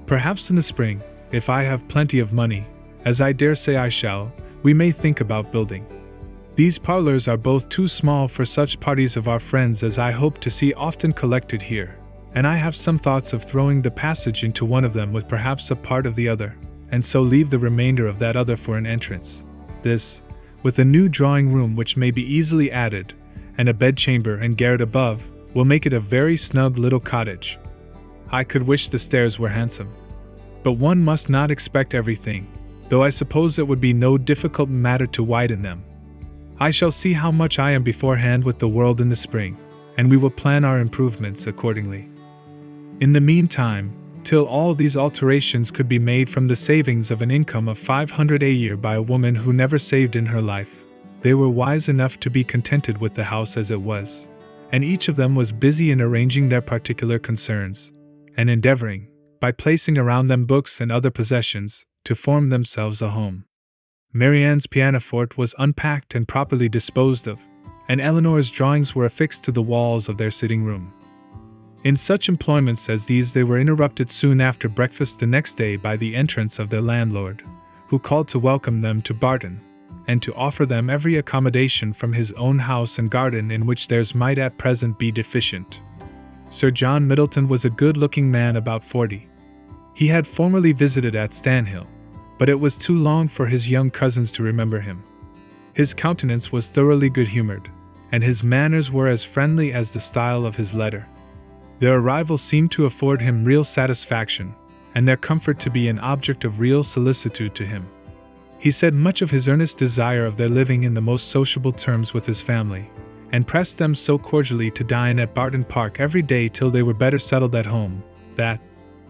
Perhaps in the spring, if I have plenty of money, as I dare say I shall, we may think about building. These parlors are both too small for such parties of our friends as I hope to see often collected here, and I have some thoughts of throwing the passage into one of them with perhaps a part of the other, and so leave the remainder of that other for an entrance. This, with a new drawing room which may be easily added, and a bedchamber and garret above, will make it a very snug little cottage. I could wish the stairs were handsome. But one must not expect everything, though I suppose it would be no difficult matter to widen them. I shall see how much I am beforehand with the world in the spring, and we will plan our improvements accordingly. In the meantime, till all these alterations could be made from the savings of an income of 500 a year by a woman who never saved in her life. They were wise enough to be contented with the house as it was, and each of them was busy in arranging their particular concerns, and endeavoring, by placing around them books and other possessions, to form themselves a home. Marianne's pianoforte was unpacked and properly disposed of, and Elinor's drawings were affixed to the walls of their sitting room. In such employments as these they were interrupted soon after breakfast the next day by the entrance of their landlord, who called to welcome them to Barton, and to offer them every accommodation from his own house and garden in which theirs might at present be deficient. Sir John Middleton was a good-looking man about 40. He had formerly visited at Stanhill, but it was too long for his young cousins to remember him. His countenance was thoroughly good-humored, and his manners were as friendly as the style of his letter. Their arrival seemed to afford him real satisfaction, and their comfort to be an object of real solicitude to him. He said much of his earnest desire of their living in the most sociable terms with his family, and pressed them so cordially to dine at Barton Park every day till they were better settled at home, that,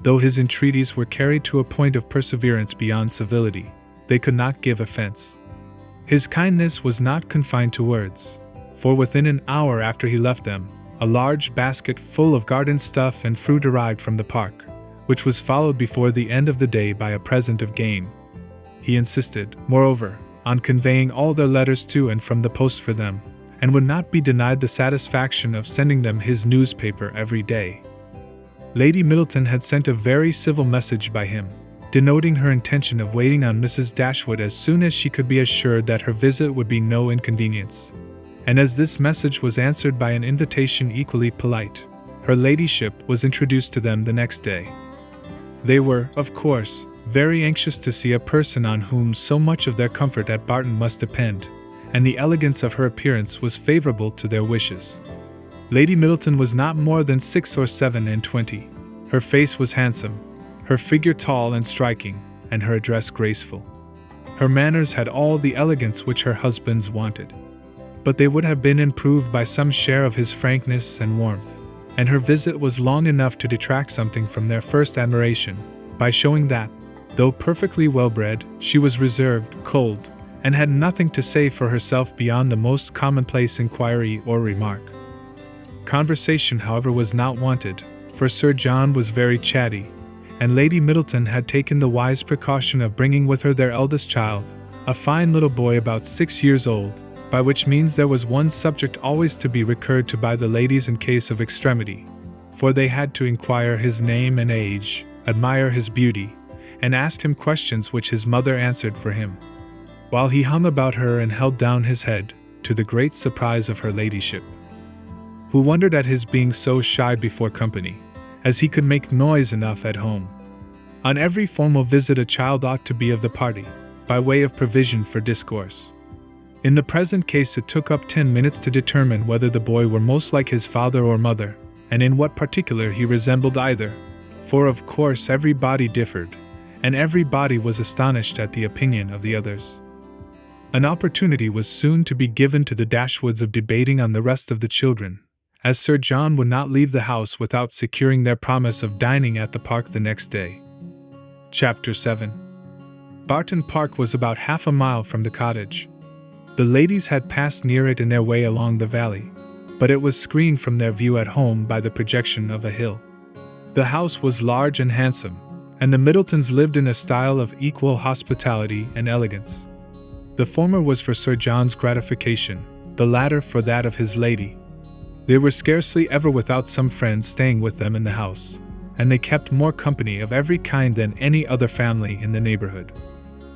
though his entreaties were carried to a point of perseverance beyond civility, they could not give offense. His kindness was not confined to words, for within an hour after he left them, a large basket full of garden stuff and fruit arrived from the park, which was followed before the end of the day by a present of game. He insisted, moreover, on conveying all their letters to and from the post for them, and would not be denied the satisfaction of sending them his newspaper every day. Lady Middleton had sent a very civil message by him, denoting her intention of waiting on Mrs. Dashwood as soon as she could be assured that her visit would be no inconvenience. And as this message was answered by an invitation equally polite, her ladyship was introduced to them the next day. They were, of course, very anxious to see a person on whom so much of their comfort at Barton must depend, and the elegance of her appearance was favourable to their wishes. Lady Middleton was not more than 6 or 7 and 20. Her face was handsome, her figure tall and striking, and her address graceful. Her manners had all the elegance which her husband's wanted, but they would have been improved by some share of his frankness and warmth, and her visit was long enough to detract something from their first admiration, by showing that, though perfectly well-bred, she was reserved, cold, and had nothing to say for herself beyond the most commonplace inquiry or remark. Conversation, however, was not wanted, for Sir John was very chatty, and Lady Middleton had taken the wise precaution of bringing with her their eldest child, a fine little boy about 6 years old, by which means there was one subject always to be recurred to by the ladies in case of extremity, for they had to inquire his name and age, admire his beauty, and asked him questions which his mother answered for him, while he hung about her and held down his head, to the great surprise of her ladyship, who wondered at his being so shy before company, as he could make noise enough at home. On every formal visit a child ought to be of the party, by way of provision for discourse. In the present case it took up 10 minutes to determine whether the boy were most like his father or mother, and in what particular he resembled either, for of course every body differed, and every body was astonished at the opinion of the others. An opportunity was soon to be given to the Dashwoods of debating on the rest of the children, as Sir John would not leave the house without securing their promise of dining at the park the next day. Chapter 7. Barton Park was about half a mile from the cottage. The ladies had passed near it in their way along the valley, but it was screened from their view at home by the projection of a hill. The house was large and handsome, and the Middletons lived in a style of equal hospitality and elegance. The former was for Sir John's gratification, the latter for that of his lady. They were scarcely ever without some friends staying with them in the house, and they kept more company of every kind than any other family in the neighborhood.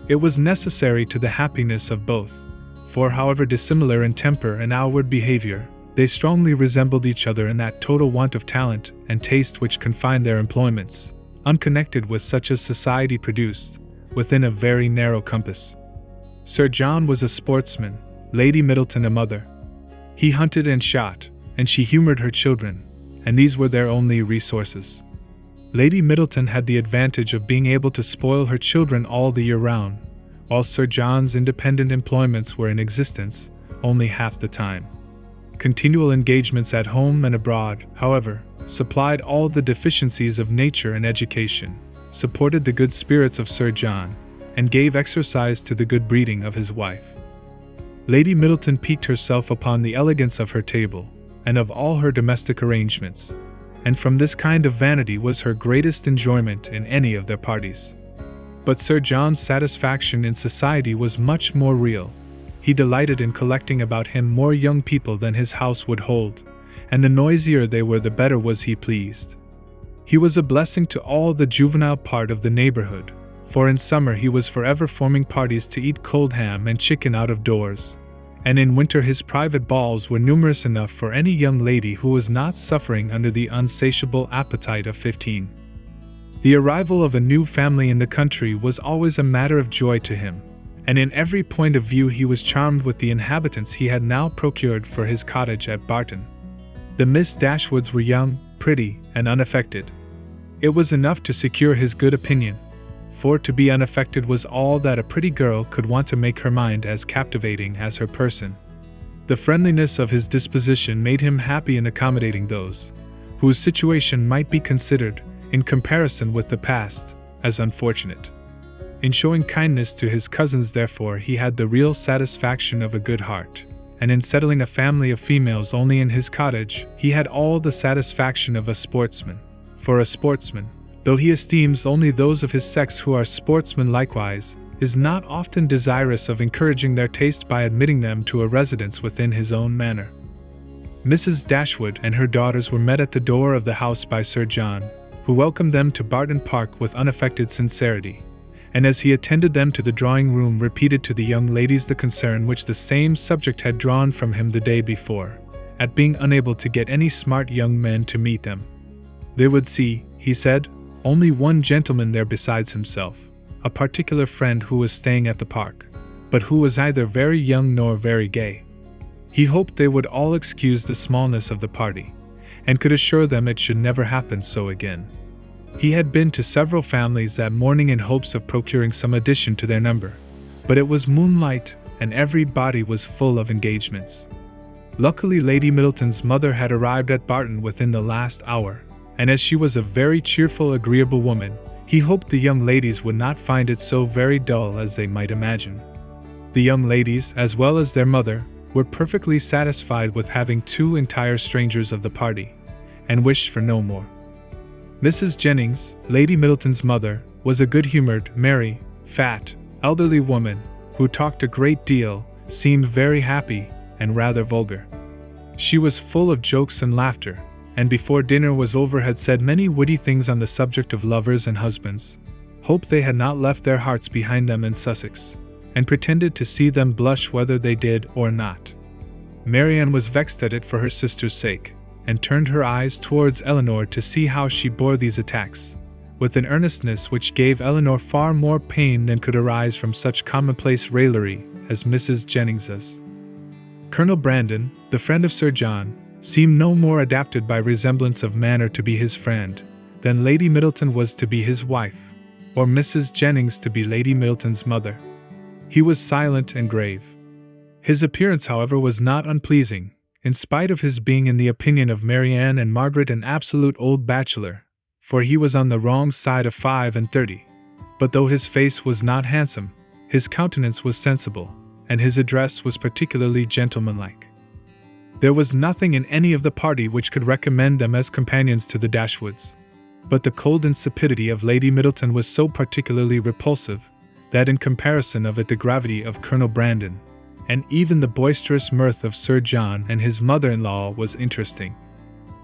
It was necessary to the happiness of both, for however dissimilar in temper and outward behavior, they strongly resembled each other in that total want of talent and taste which confined their employments, unconnected with such as society produced, within a very narrow compass. Sir John was a sportsman, Lady Middleton a mother. He hunted and shot, and she humoured her children, and these were their only resources. Lady Middleton had the advantage of being able to spoil her children all the year round, while Sir John's independent employments were in existence only half the time. Continual engagements at home and abroad, however, supplied all the deficiencies of nature and education, supported the good spirits of Sir John, and gave exercise to the good breeding of his wife. Lady Middleton piqued herself upon the elegance of her table, and of all her domestic arrangements, and from this kind of vanity was her greatest enjoyment in any of their parties. But Sir John's satisfaction in society was much more real. He delighted in collecting about him more young people than his house would hold, and the noisier they were the better was he pleased. He was a blessing to all the juvenile part of the neighborhood, for in summer he was forever forming parties to eat cold ham and chicken out of doors, and in winter his private balls were numerous enough for any young lady who was not suffering under the unsatiable appetite of 15. The arrival of a new family in the country was always a matter of joy to him, and in every point of view he was charmed with the inhabitants he had now procured for his cottage at Barton. The Miss Dashwoods were young, pretty, and unaffected. It was enough to secure his good opinion, for to be unaffected was all that a pretty girl could want to make her mind as captivating as her person. The friendliness of his disposition made him happy in accommodating those whose situation might be considered, in comparison with the past, as unfortunate. In showing kindness to his cousins, therefore, he had the real satisfaction of a good heart, and in settling a family of females only in his cottage, he had all the satisfaction of a sportsman. For a sportsman, though he esteems only those of his sex who are sportsmen likewise, is not often desirous of encouraging their taste by admitting them to a residence within his own manor. Mrs. Dashwood and her daughters were met at the door of the house by Sir John, who welcomed them to Barton Park with unaffected sincerity, and as he attended them to the drawing-room repeated to the young ladies the concern which the same subject had drawn from him the day before, at being unable to get any smart young men to meet them. They would see, he said, only one gentleman there besides himself, a particular friend who was staying at the park, but who was either very young nor very gay. He hoped they would all excuse the smallness of the party, and could assure them it should never happen so again. He had been to several families that morning in hopes of procuring some addition to their number, but it was moonlight, and every body was full of engagements. Luckily Lady Middleton's mother had arrived at Barton within the last hour, and as she was a very cheerful, agreeable woman, he hoped the young ladies would not find it so very dull as they might imagine. The young ladies, as well as their mother, were perfectly satisfied with having two entire strangers of the party, and wished for no more. Mrs. Jennings, Lady Middleton's mother, was a good-humored, merry, fat, elderly woman, who talked a great deal, seemed very happy, and rather vulgar. She was full of jokes and laughter, and before dinner was over had said many witty things on the subject of lovers and husbands, hoped they had not left their hearts behind them in Sussex, and pretended to see them blush whether they did or not. Marianne was vexed at it for her sister's sake, and turned her eyes towards Elinor to see how she bore these attacks, with an earnestness which gave Elinor far more pain than could arise from such commonplace raillery as Mrs. Jennings's. Colonel Brandon, the friend of Sir John, seemed no more adapted by resemblance of manner to be his friend than Lady Middleton was to be his wife, or Mrs. Jennings to be Lady Middleton's mother. He was silent and grave. His appearance, however, was not unpleasing, in spite of his being in the opinion of Marianne and Margaret an absolute old bachelor, for he was on the wrong side of 35. But though his face was not handsome, his countenance was sensible, and his address was particularly gentlemanlike. There was nothing in any of the party which could recommend them as companions to the Dashwoods, but the cold insipidity of Lady Middleton was so particularly repulsive, that in comparison of it the gravity of Colonel Brandon, and even the boisterous mirth of Sir John and his mother-in-law was interesting.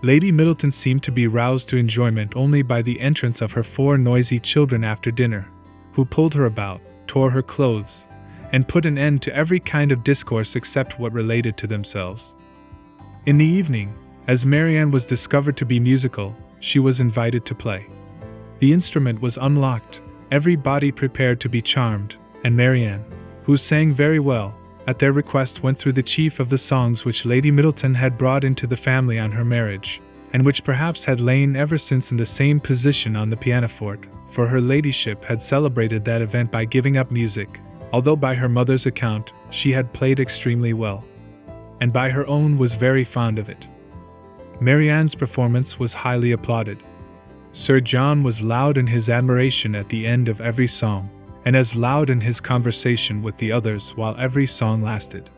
Lady Middleton seemed to be roused to enjoyment only by the entrance of her 4 noisy children after dinner, who pulled her about, tore her clothes, and put an end to every kind of discourse except what related to themselves. In the evening, as Marianne was discovered to be musical, she was invited to play. The instrument was unlocked, every body prepared to be charmed, and Marianne, who sang very well, at their request went through the chief of the songs which Lady Middleton had brought into the family on her marriage, and which perhaps had lain ever since in the same position on the pianoforte, for her ladyship had celebrated that event by giving up music, although by her mother's account, she had played extremely well. and by her own was very fond of it. Marianne's performance was highly applauded. Sir John was loud in his admiration at the end of every song, and as loud in his conversation with the others while every song lasted.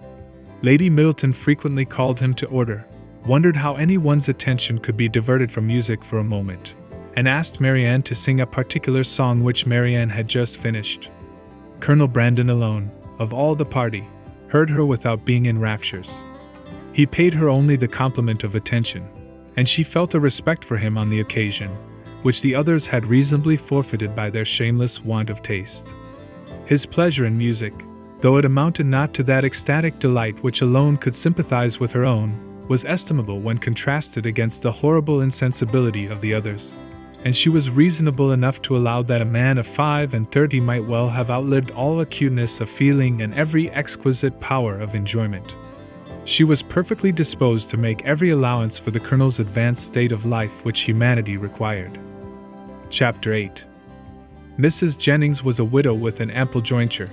Lady Middleton frequently called him to order, wondered how anyone's attention could be diverted from music for a moment, and asked Marianne to sing a particular song which Marianne had just finished. Colonel Brandon alone, of all the party, heard her without being in raptures. He paid her only the compliment of attention, and she felt a respect for him on the occasion, which the others had reasonably forfeited by their shameless want of taste. His pleasure in music, though it amounted not to that ecstatic delight which alone could sympathize with her own, was estimable when contrasted against the horrible insensibility of the others, and she was reasonable enough to allow that a man of 35 might well have outlived all acuteness of feeling and every exquisite power of enjoyment. She was perfectly disposed to make every allowance for the Colonel's advanced state of life which humanity required. Chapter 8. Mrs. Jennings was a widow with an ample jointure.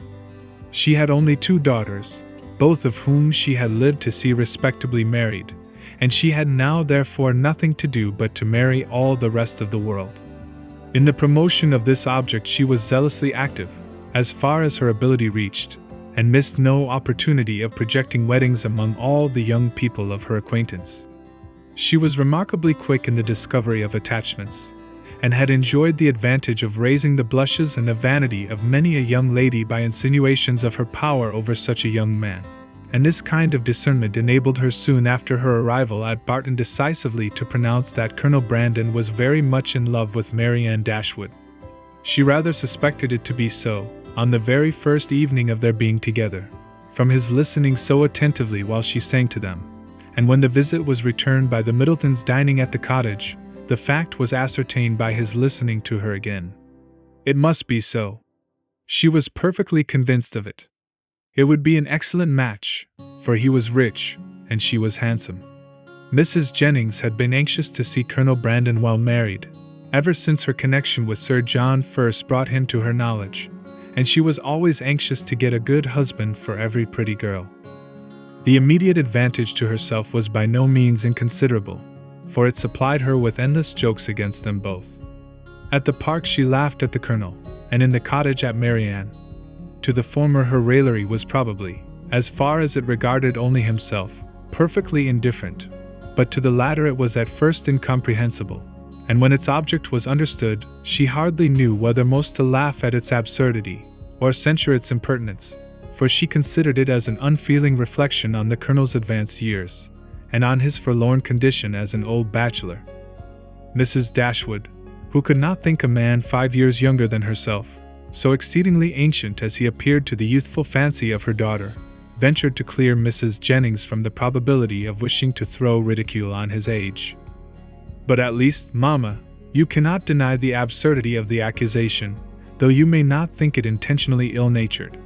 She had only 2 daughters, both of whom she had lived to see respectably married, and she had now therefore nothing to do but to marry all the rest of the world. In the promotion of this object she was zealously active, as far as her ability reached, and missed no opportunity of projecting weddings among all the young people of her acquaintance. She was remarkably quick in the discovery of attachments, and had enjoyed the advantage of raising the blushes and the vanity of many a young lady by insinuations of her power over such a young man, and this kind of discernment enabled her soon after her arrival at Barton decisively to pronounce that Colonel Brandon was very much in love with Marianne Dashwood. She rather suspected it to be so, on the very first evening of their being together, from his listening so attentively while she sang to them, and when the visit was returned by the Middletons dining at the cottage, the fact was ascertained by his listening to her again. It must be so. She was perfectly convinced of it. It would be an excellent match, for he was rich, and she was handsome. Mrs. Jennings had been anxious to see Colonel Brandon well married, ever since her connection with Sir John first brought him to her knowledge, and she was always anxious to get a good husband for every pretty girl. The immediate advantage to herself was by no means inconsiderable, for it supplied her with endless jokes against them both. At the park she laughed at the Colonel, and in the cottage at Marianne. To the former her raillery was probably, as far as it regarded only himself, perfectly indifferent, but to the latter it was at first incomprehensible, and when its object was understood, she hardly knew whether most to laugh at its absurdity, or censure its impertinence, for she considered it as an unfeeling reflection on the Colonel's advanced years, and on his forlorn condition as an old bachelor. Mrs. Dashwood, who could not think a man 5 years younger than herself, so exceedingly ancient as he appeared to the youthful fancy of her daughter, ventured to clear Mrs. Jennings from the probability of wishing to throw ridicule on his age. But at least, Mamma, you cannot deny the absurdity of the accusation, though you may not think it intentionally ill-natured.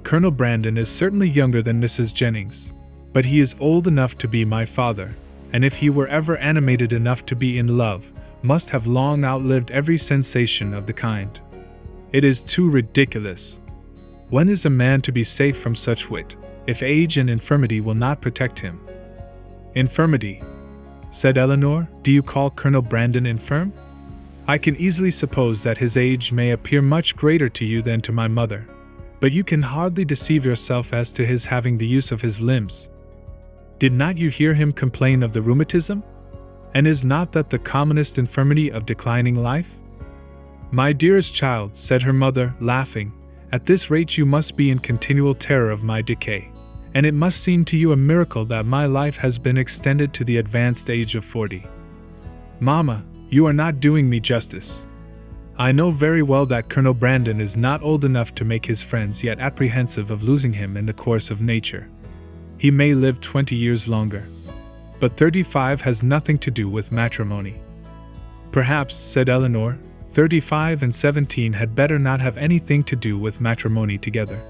Colonel Brandon is certainly younger than Mrs. Jennings, but he is old enough to be my father, and if he were ever animated enough to be in love, must have long outlived every sensation of the kind. It is too ridiculous. When is a man to be safe from such wit, if age and infirmity will not protect him? Infirmity, said Elinor, do you call Colonel Brandon infirm? I can easily suppose that his age may appear much greater to you than to my mother, but you can hardly deceive yourself as to his having the use of his limbs. Did not you hear him complain of the rheumatism? And is not that the commonest infirmity of declining life? My dearest child, said her mother, laughing, at this rate you must be in continual terror of my decay, and it must seem to you a miracle that my life has been extended to the advanced age of 40. Mamma, you are not doing me justice. I know very well that Colonel Brandon is not old enough to make his friends yet apprehensive of losing him in the course of nature. He may live 20 years longer. But 35 has nothing to do with matrimony. Perhaps, said Elinor, 35 and 17 had better not have anything to do with matrimony together.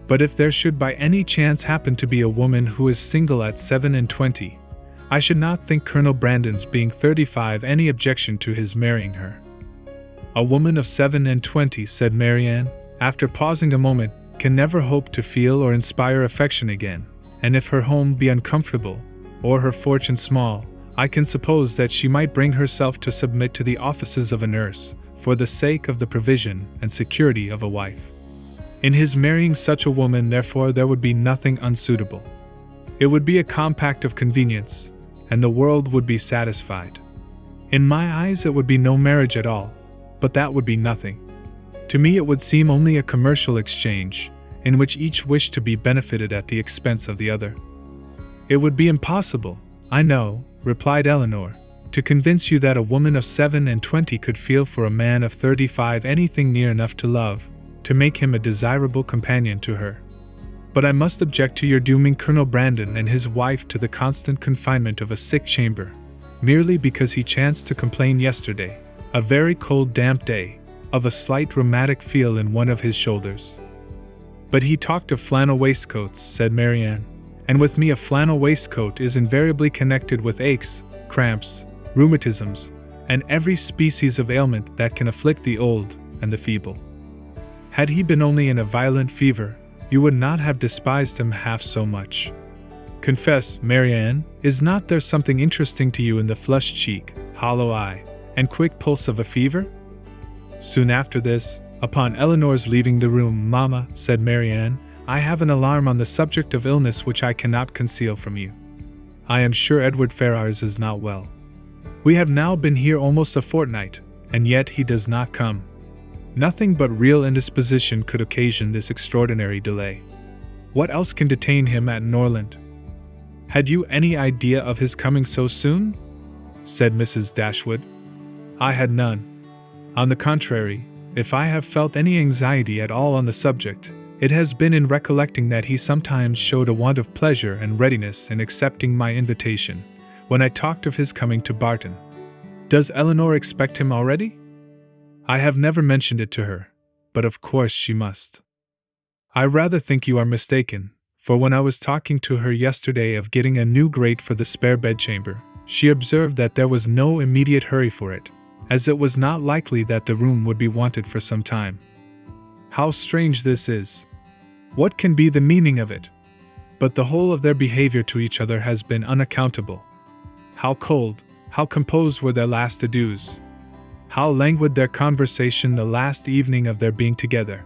But if there should by any chance happen to be a woman who is single at 27, I should not think Colonel Brandon's being 35 any objection to his marrying her. A woman of 27, said Marianne, after pausing a moment, can never hope to feel or inspire affection again, and if her home be uncomfortable, or her fortune small, I can suppose that she might bring herself to submit to the offices of a nurse, for the sake of the provision and security of a wife. In his marrying such a woman, therefore, there would be nothing unsuitable. It would be a compact of convenience, and the world would be satisfied. In my eyes it would be no marriage at all, but that would be nothing. To me it would seem only a commercial exchange, in which each wished to be benefited at the expense of the other. It would be impossible, I know, replied Elinor, to convince you that a woman of 27 could feel for a man of 35 anything near enough to love, to make him a desirable companion to her. But I must object to your dooming Colonel Brandon and his wife to the constant confinement of a sick chamber, merely because he chanced to complain yesterday, a very cold damp day, of a slight rheumatic feel in one of his shoulders. But he talked of flannel waistcoats, said Marianne, and with me a flannel waistcoat is invariably connected with aches, cramps, rheumatisms, and every species of ailment that can afflict the old and the feeble. Had he been only in a violent fever, you would not have despised him half so much. Confess, Marianne, is not there something interesting to you in the flushed cheek, hollow eye, and quick pulse of a fever? Soon after this, upon Elinor's leaving the room, Mamma, said Marianne, I have an alarm on the subject of illness which I cannot conceal from you. I am sure Edward Ferrars is not well. We have now been here almost a fortnight, and yet he does not come. Nothing but real indisposition could occasion this extraordinary delay. What else can detain him at Norland? Had you any idea of his coming so soon? Said Mrs. Dashwood. I had none. On the contrary, if I have felt any anxiety at all on the subject, it has been in recollecting that he sometimes showed a want of pleasure and readiness in accepting my invitation, when I talked of his coming to Barton. Does Elinor expect him already? I have never mentioned it to her, but of course she must. I rather think you are mistaken, for when I was talking to her yesterday of getting a new grate for the spare bedchamber, she observed that there was no immediate hurry for it, as it was not likely that the room would be wanted for some time. How strange this is! What can be the meaning of it? But the whole of their behavior to each other has been unaccountable. How cold, how composed were their last adieus! How languid their conversation the last evening of their being together!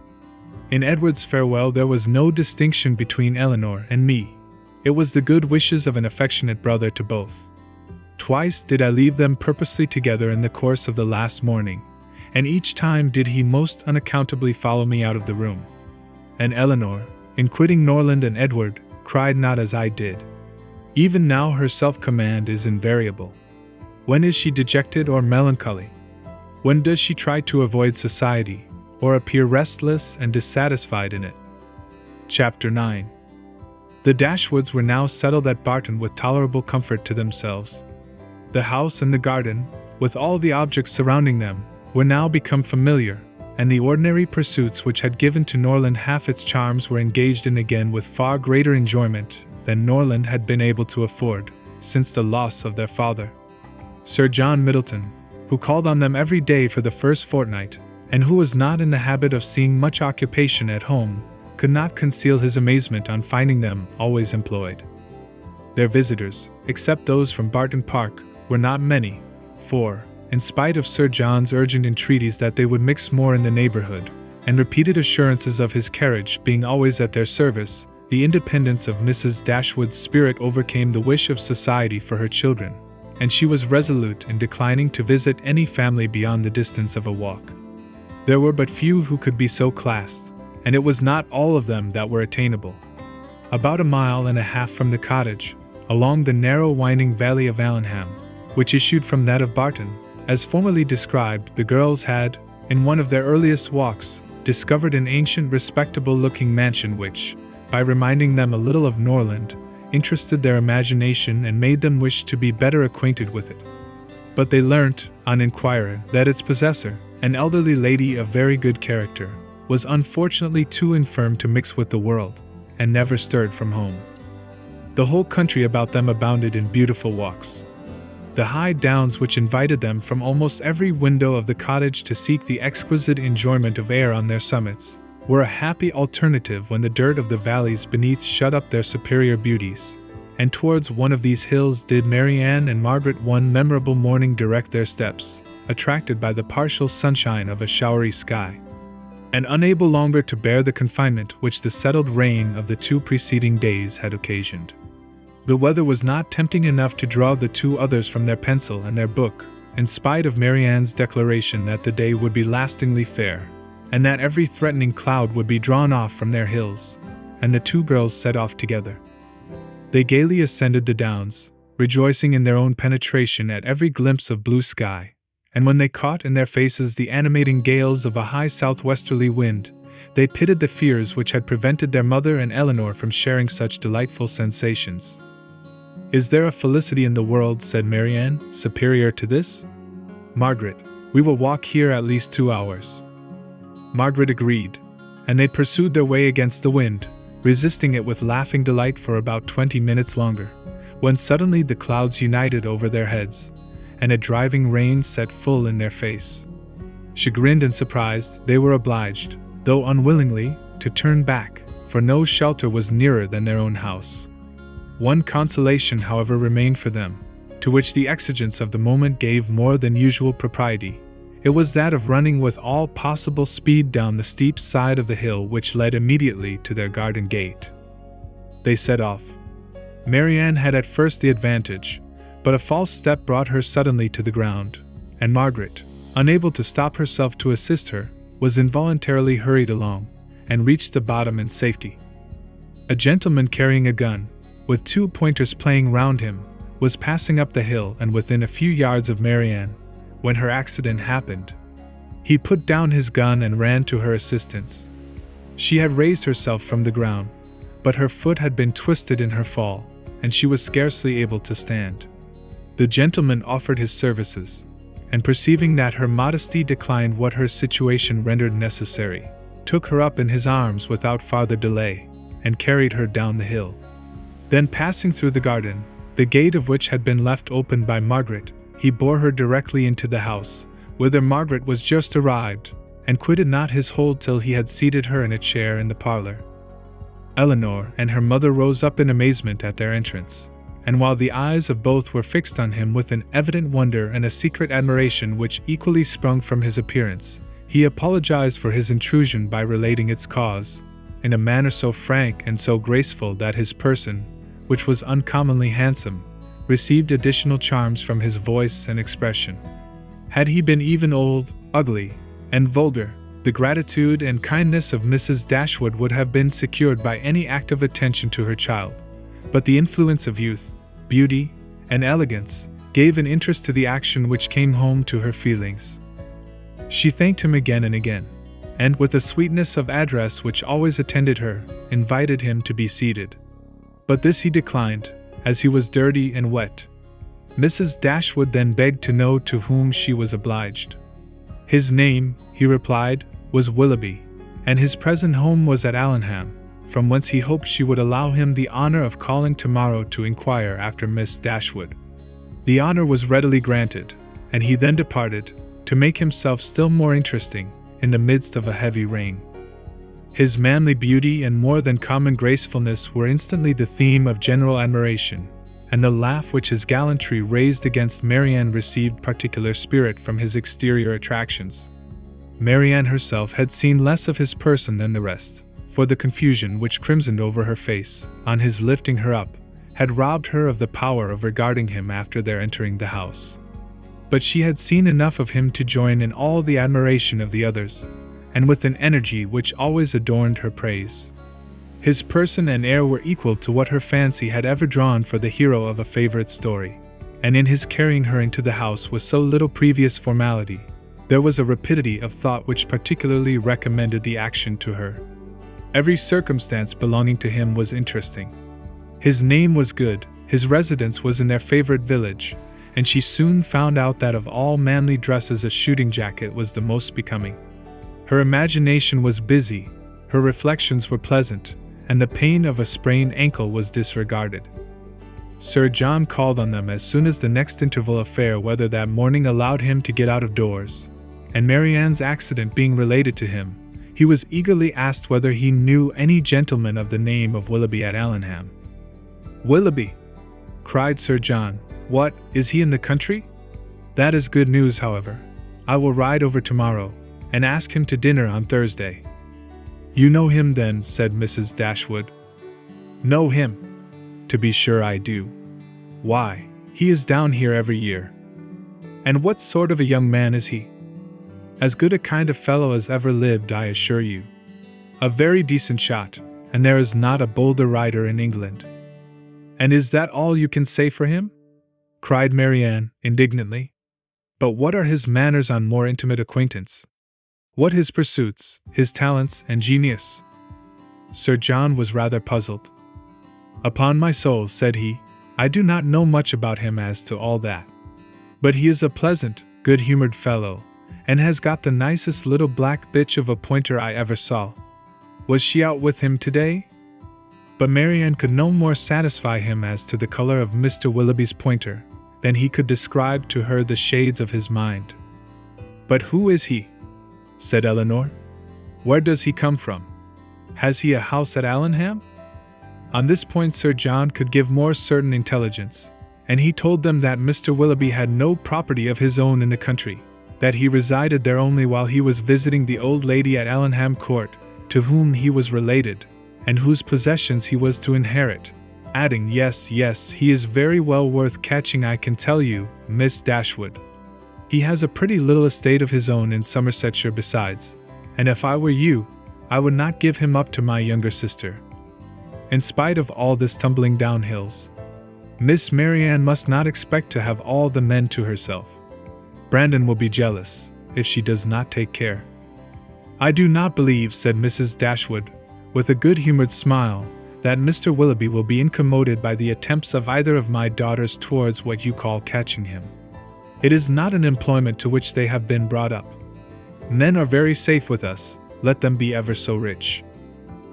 In Edward's farewell there was no distinction between Elinor and me. It was the good wishes of an affectionate brother to both. Twice did I leave them purposely together in the course of the last morning, and each time did he most unaccountably follow me out of the room. And Elinor, in quitting Norland and Edward, cried not as I did. Even now her self-command is invariable. When is she dejected or melancholy? When does she try to avoid society, or appear restless and dissatisfied in it? Chapter 9. The Dashwoods were now settled at Barton with tolerable comfort to themselves. The house and the garden, with all the objects surrounding them, were now become familiar, and the ordinary pursuits which had given to Norland half its charms were engaged in again with far greater enjoyment than Norland had been able to afford since the loss of their father. Sir John Middleton, who called on them every day for the first fortnight, and who was not in the habit of seeing much occupation at home, could not conceal his amazement on finding them always employed. Their visitors, except those from Barton Park, were not many, for, in spite of Sir John's urgent entreaties that they would mix more in the neighborhood, and repeated assurances of his carriage being always at their service, the independence of Mrs. Dashwood's spirit overcame the wish of society for her children, and she was resolute in declining to visit any family beyond the distance of a walk. There were but few who could be so classed, and it was not all of them that were attainable. About 1.5 miles from the cottage, along the narrow winding valley of Allenham, which issued from that of Barton, as formerly described, the girls had, in one of their earliest walks, discovered an ancient respectable-looking mansion which, by reminding them a little of Norland, interested their imagination and made them wish to be better acquainted with it. But they learnt, on inquiry, that its possessor, an elderly lady of very good character, was unfortunately too infirm to mix with the world, and never stirred from home. The whole country about them abounded in beautiful walks. The high downs which invited them from almost every window of the cottage to seek the exquisite enjoyment of air on their summits, were a happy alternative when the dirt of the valleys beneath shut up their superior beauties, and towards one of these hills did Marianne and Margaret one memorable morning direct their steps, attracted by the partial sunshine of a showery sky, and unable longer to bear the confinement which the settled rain of the 2 preceding days had occasioned. The weather was not tempting enough to draw the 2 others from their pencil and their book, in spite of Marianne's declaration that the day would be lastingly fair, and that every threatening cloud would be drawn off from their hills, and the 2 girls set off together. They gaily ascended the downs, rejoicing in their own penetration at every glimpse of blue sky, and when they caught in their faces the animating gales of a high southwesterly wind, they pitied the fears which had prevented their mother and Elinor from sharing such delightful sensations. "Is there a felicity in the world," said Marianne, "superior to this? Margaret, we will walk here at least 2 hours." Margaret agreed, and they pursued their way against the wind, resisting it with laughing delight for about 20 minutes longer, when suddenly the clouds united over their heads, and a driving rain set full in their face. Chagrined and surprised, they were obliged, though unwillingly, to turn back, for no shelter was nearer than their own house. One consolation, however, remained for them, to which the exigence of the moment gave more than usual propriety. It was that of running with all possible speed down the steep side of the hill which led immediately to their garden gate. They set off. Marianne had at first the advantage, but a false step brought her suddenly to the ground, and Margaret, unable to stop herself to assist her, was involuntarily hurried along, and reached the bottom in safety. A gentleman carrying a gun, with 2 pointers playing round him, was passing up the hill and within a few yards of Marianne, when her accident happened. He put down his gun and ran to her assistance. She had raised herself from the ground, but her foot had been twisted in her fall, and she was scarcely able to stand. The gentleman offered his services, and perceiving that her modesty declined what her situation rendered necessary, took her up in his arms without farther delay, and carried her down the hill. Then passing through the garden, the gate of which had been left open by Margaret, he bore her directly into the house, whither Margaret was just arrived, and quitted not his hold till he had seated her in a chair in the parlor. Elinor and her mother rose up in amazement at their entrance, and while the eyes of both were fixed on him with an evident wonder and a secret admiration which equally sprung from his appearance, he apologized for his intrusion by relating its cause, in a manner so frank and so graceful that his person, which was uncommonly handsome, received additional charms from his voice and expression. Had he been even old, ugly, and vulgar, the gratitude and kindness of Mrs. Dashwood would have been secured by any act of attention to her child, but the influence of youth, beauty, and elegance gave an interest to the action which came home to her feelings. She thanked him again and again, and with a sweetness of address which always attended her, invited him to be seated. But this he declined, as he was dirty and wet. Mrs. Dashwood then begged to know to whom she was obliged. His name, he replied, was Willoughby, and his present home was at Allenham, from whence he hoped she would allow him the honor of calling tomorrow to inquire after Miss Dashwood. The honor was readily granted, and he then departed, to make himself still more interesting, in the midst of a heavy rain. His manly beauty and more than common gracefulness were instantly the theme of general admiration, and the laugh which his gallantry raised against Marianne received particular spirit from his exterior attractions. Marianne herself had seen less of his person than the rest, for the confusion which crimsoned over her face, on his lifting her up, had robbed her of the power of regarding him after their entering the house. But she had seen enough of him to join in all the admiration of the others, and with an energy which always adorned her praise. His person and air were equal to what her fancy had ever drawn for the hero of a favorite story, and in his carrying her into the house with so little previous formality, there was a rapidity of thought which particularly recommended the action to her. Every circumstance belonging to him was interesting. His name was good, his residence was in their favorite village, and she soon found out that of all manly dresses a shooting jacket was the most becoming. Her imagination was busy, her reflections were pleasant, and the pain of a sprained ankle was disregarded. Sir John called on them as soon as the next interval of fair weather that morning allowed him to get out of doors, and Marianne's accident being related to him, He was eagerly asked whether he knew any gentleman of the name of Willoughby at Allenham. "Willoughby!" cried Sir John. "What, is he in the country? That is good news, however. I will ride over tomorrow, and ask him to dinner on Thursday." "You know him then," said Mrs. Dashwood. "Know him? To be sure I do. Why, he is down here every year." "And what sort of a young man is he?" "As good a kind of fellow as ever lived, I assure you. A very decent shot, and there is not a bolder rider in England." "And is that all you can say for him?" cried Marianne, indignantly. "But what are his manners on more intimate acquaintance? What his pursuits, his talents and genius?" Sir John was rather puzzled. "Upon my soul," said he, "I do not know much about him as to all that. But he is a pleasant, good-humored fellow, and has got the nicest little black bitch of a pointer I ever saw. Was she out with him today?" But Marianne could no more satisfy him as to the color of Mr. Willoughby's pointer than he could describe to her the shades of his mind. "But who is he?" said Elinor. "Where does he come from? Has he a house at Allenham?" On this point Sir John could give more certain intelligence, and he told them that Mr. Willoughby had no property of his own in the country, that he resided there only while he was visiting the old lady at Allenham Court, to whom he was related, and whose possessions he was to inherit, adding, yes, he is very well worth catching, I can tell you, Miss Dashwood. He has a pretty little estate of his own in Somersetshire besides, and if I were you, I would not give him up to my younger sister." In spite of all this tumbling down hills, Miss Marianne must not expect to have all the men to herself. Brandon will be jealous, if she does not take care. "I do not believe," said Mrs. Dashwood, with a good-humoured smile, "that Mr. Willoughby will be incommoded by the attempts of either of my daughters towards what you call catching him. It is not an employment to which they have been brought up. Men are very safe with us, let them be ever so rich.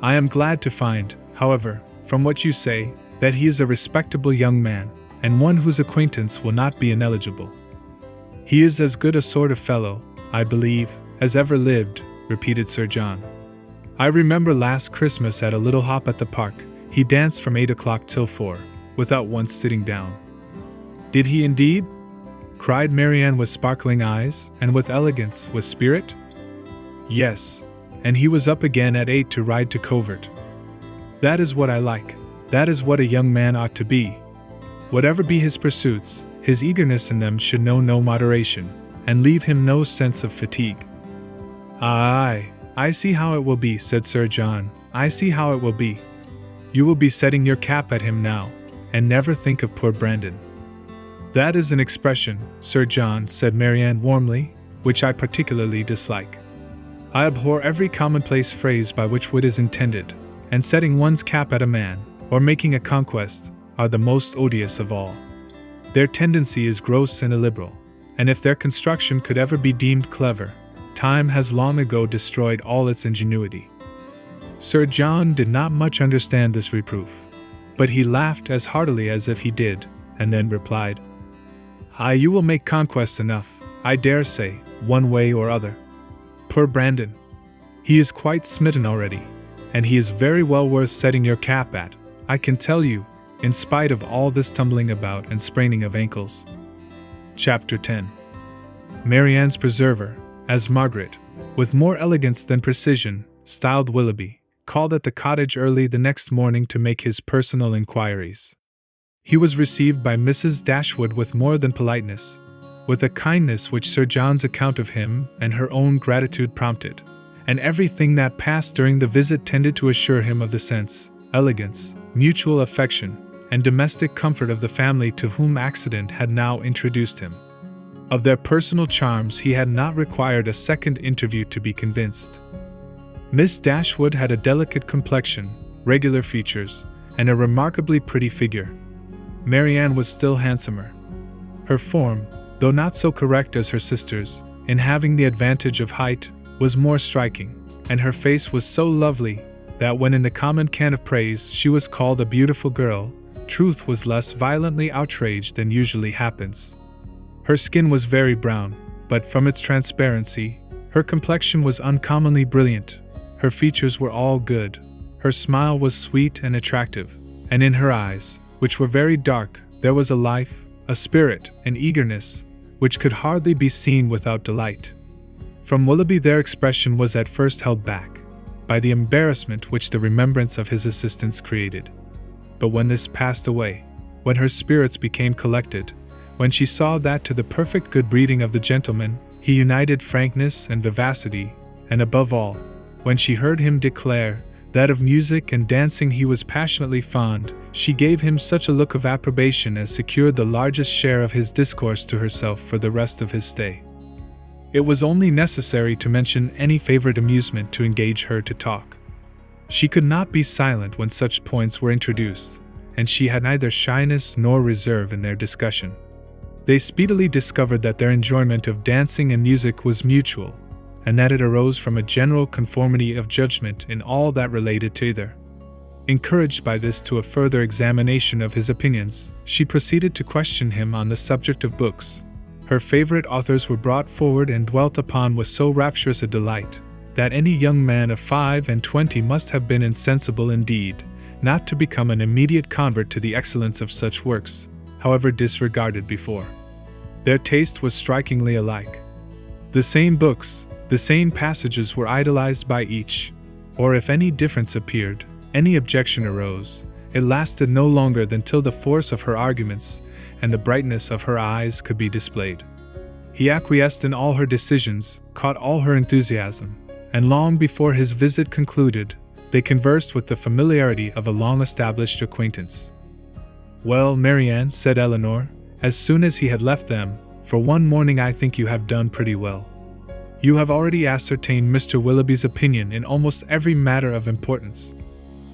I am glad to find, however, from what you say, that he is a respectable young man, and one whose acquaintance will not be ineligible." "He is as good a sort of fellow, I believe, as ever lived," repeated Sir John. "I remember last Christmas at a little hop at the park, he danced from 8 o'clock till 4, without once sitting down." "Did he indeed?" cried Marianne with sparkling eyes, and with elegance, with spirit. "Yes, and he was up again at 8 to ride to Covert. That is what I like, that is what a young man ought to be. Whatever be his pursuits, his eagerness in them should know no moderation, and leave him no sense of fatigue." "Aye, I see how it will be," said Sir John, "I see how it will be. You will be setting your cap at him now, and never think of poor Brandon." "That is an expression, Sir John," said Marianne warmly, "which I particularly dislike. I abhor every commonplace phrase by which wit is intended, and setting one's cap at a man, or making a conquest, are the most odious of all. Their tendency is gross and illiberal, and if their construction could ever be deemed clever, time has long ago destroyed all its ingenuity." Sir John did not much understand this reproof, but he laughed as heartily as if he did, and then replied, "Aye, you will make conquests enough, I dare say, one way or other. Poor Brandon! He is quite smitten already, and he is very well worth setting your cap at, I can tell you, in spite of all this tumbling about and spraining of ankles." Chapter 10. Marianne's preserver, as Margaret, with more elegance than precision, styled Willoughby, called at the cottage early the next morning to make his personal inquiries. He was received by Mrs. Dashwood with more than politeness, with a kindness which Sir John's account of him and her own gratitude prompted, and everything that passed during the visit tended to assure him of the sense, elegance, mutual affection, and domestic comfort of the family to whom accident had now introduced him. Of their personal charms he had not required a second interview to be convinced. Miss Dashwood had a delicate complexion, regular features, and a remarkably pretty figure. Marianne was still handsomer. Her form, though not so correct as her sister's, in having the advantage of height, was more striking, and her face was so lovely that when in the common cant of praise she was called a beautiful girl, truth was less violently outraged than usually happens. Her skin was very brown, but from its transparency, her complexion was uncommonly brilliant, Her features were all good. Her smile was sweet and attractive, and in her eyes, which were very dark, there was a life, a spirit, an eagerness, which could hardly be seen without delight. From Willoughby their expression was at first held back by the embarrassment which the remembrance of his assistance created. But when this passed away, when her spirits became collected, when she saw that to the perfect good breeding of the gentleman he united frankness and vivacity, and above all, when she heard him declare that of music and dancing he was passionately fond, she gave him such a look of approbation as secured the largest share of his discourse to herself for the rest of his stay. It was only necessary to mention any favorite amusement to engage her to talk. She could not be silent when such points were introduced, and she had neither shyness nor reserve in their discussion. They speedily discovered that their enjoyment of dancing and music was mutual, and that it arose from a general conformity of judgment in all that related to either. Encouraged by this to a further examination of his opinions, she proceeded to question him on the subject of books. Her favorite authors were brought forward and dwelt upon with so rapturous a delight, that any young man of 25 must have been insensible indeed, not to become an immediate convert to the excellence of such works, however disregarded before. Their taste was strikingly alike. The same books, the same passages were idolized by each, or if any difference appeared, any objection arose, it lasted no longer than till the force of her arguments and the brightness of her eyes could be displayed. He acquiesced in all her decisions, caught all her enthusiasm, and long before his visit concluded, they conversed with the familiarity of a long-established acquaintance. "Well, Marianne," said Elinor, as soon as he had left them, "for one morning I think you have done pretty well. You have already ascertained Mr. Willoughby's opinion in almost every matter of importance.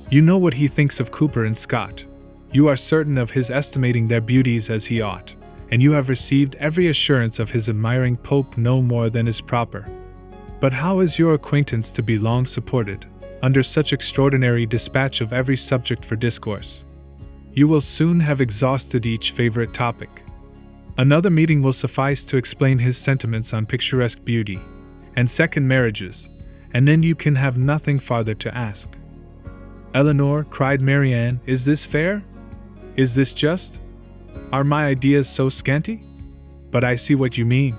You know what he thinks of Cooper and Scott. You are certain of his estimating their beauties as he ought, and you have received every assurance of his admiring Pope no more than is proper. But how is your acquaintance to be long supported, under such extraordinary dispatch of every subject for discourse? You will soon have exhausted each favorite topic. Another meeting will suffice to explain his sentiments on picturesque beauty, and second marriages, and then you can have nothing farther to ask." "Elinor," cried Marianne, "is this fair? Is this just? Are my ideas so scanty? But I see what you mean.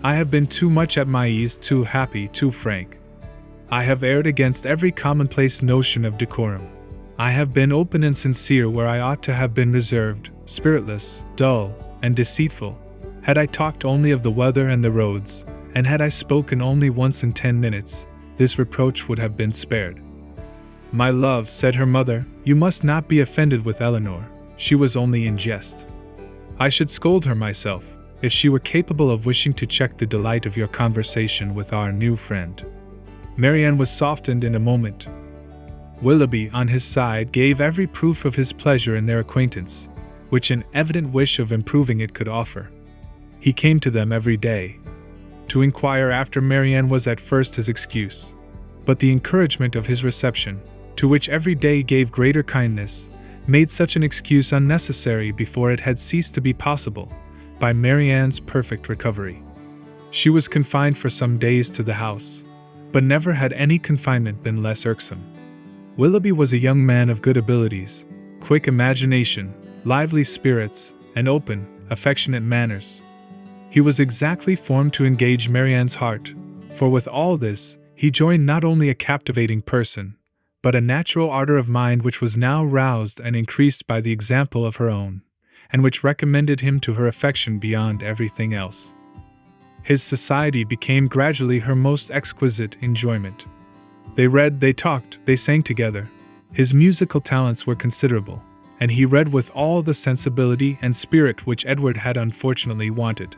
I have been too much at my ease, too happy, too frank. I have erred against every commonplace notion of decorum. I have been open and sincere where I ought to have been reserved, spiritless, dull, and deceitful. Had I talked only of the weather and the roads, and had I spoken only once in 10 minutes, this reproach would have been spared." "My love," said her mother, "you must not be offended with Elinor. She was only in jest. I should scold her myself, if she were capable of wishing to check the delight of your conversation with our new friend." Marianne was softened in a moment. Willoughby, on his side, gave every proof of his pleasure in their acquaintance, which an evident wish of improving it could offer. He came to them every day. To inquire after Marianne was at first his excuse, but the encouragement of his reception, to which every day gave greater kindness, made such an excuse unnecessary before it had ceased to be possible, by Marianne's perfect recovery. She was confined for some days to the house, but never had any confinement been less irksome. Willoughby was a young man of good abilities, quick imagination, lively spirits, and open, affectionate manners. He was exactly formed to engage Marianne's heart, for with all this, he joined not only a captivating person, but a natural ardor of mind which was now roused and increased by the example of her own, and which recommended him to her affection beyond everything else. His society became gradually her most exquisite enjoyment. They read, they talked, they sang together. His musical talents were considerable, and he read with all the sensibility and spirit which Edward had unfortunately wanted.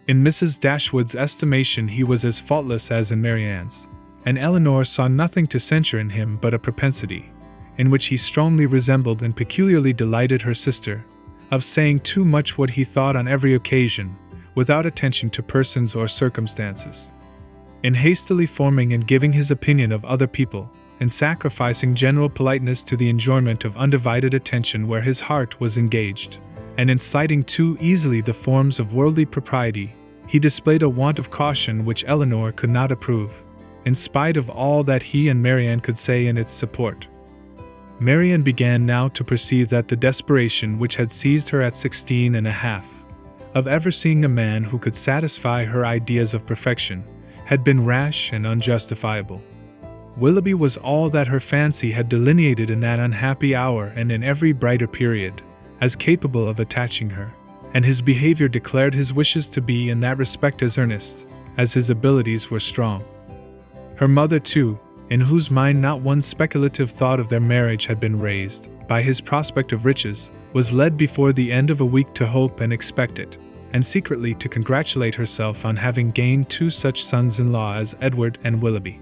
In Mrs. Dashwood's estimation he was as faultless as in Marianne's, and Elinor saw nothing to censure in him but a propensity, in which he strongly resembled and peculiarly delighted her sister, of saying too much what he thought on every occasion, without attention to persons or circumstances. In hastily forming and giving his opinion of other people, in sacrificing general politeness to the enjoyment of undivided attention where his heart was engaged, and in citing too easily the forms of worldly propriety, he displayed a want of caution which Elinor could not approve. in spite of all that he and Marianne could say in its support. Marianne began now to perceive that the desperation which had seized her at 16 and a half, of ever seeing a man who could satisfy her ideas of perfection, had been rash and unjustifiable. Willoughby was all that her fancy had delineated in that unhappy hour and in every brighter period, as capable of attaching her, and his behavior declared his wishes to be in that respect as earnest, as his abilities were strong. Her mother, too, in whose mind not one speculative thought of their marriage had been raised, by his prospect of riches, was led before the end of a week to hope and expect it, and secretly to congratulate herself on having gained two such sons-in-law as Edward and Willoughby.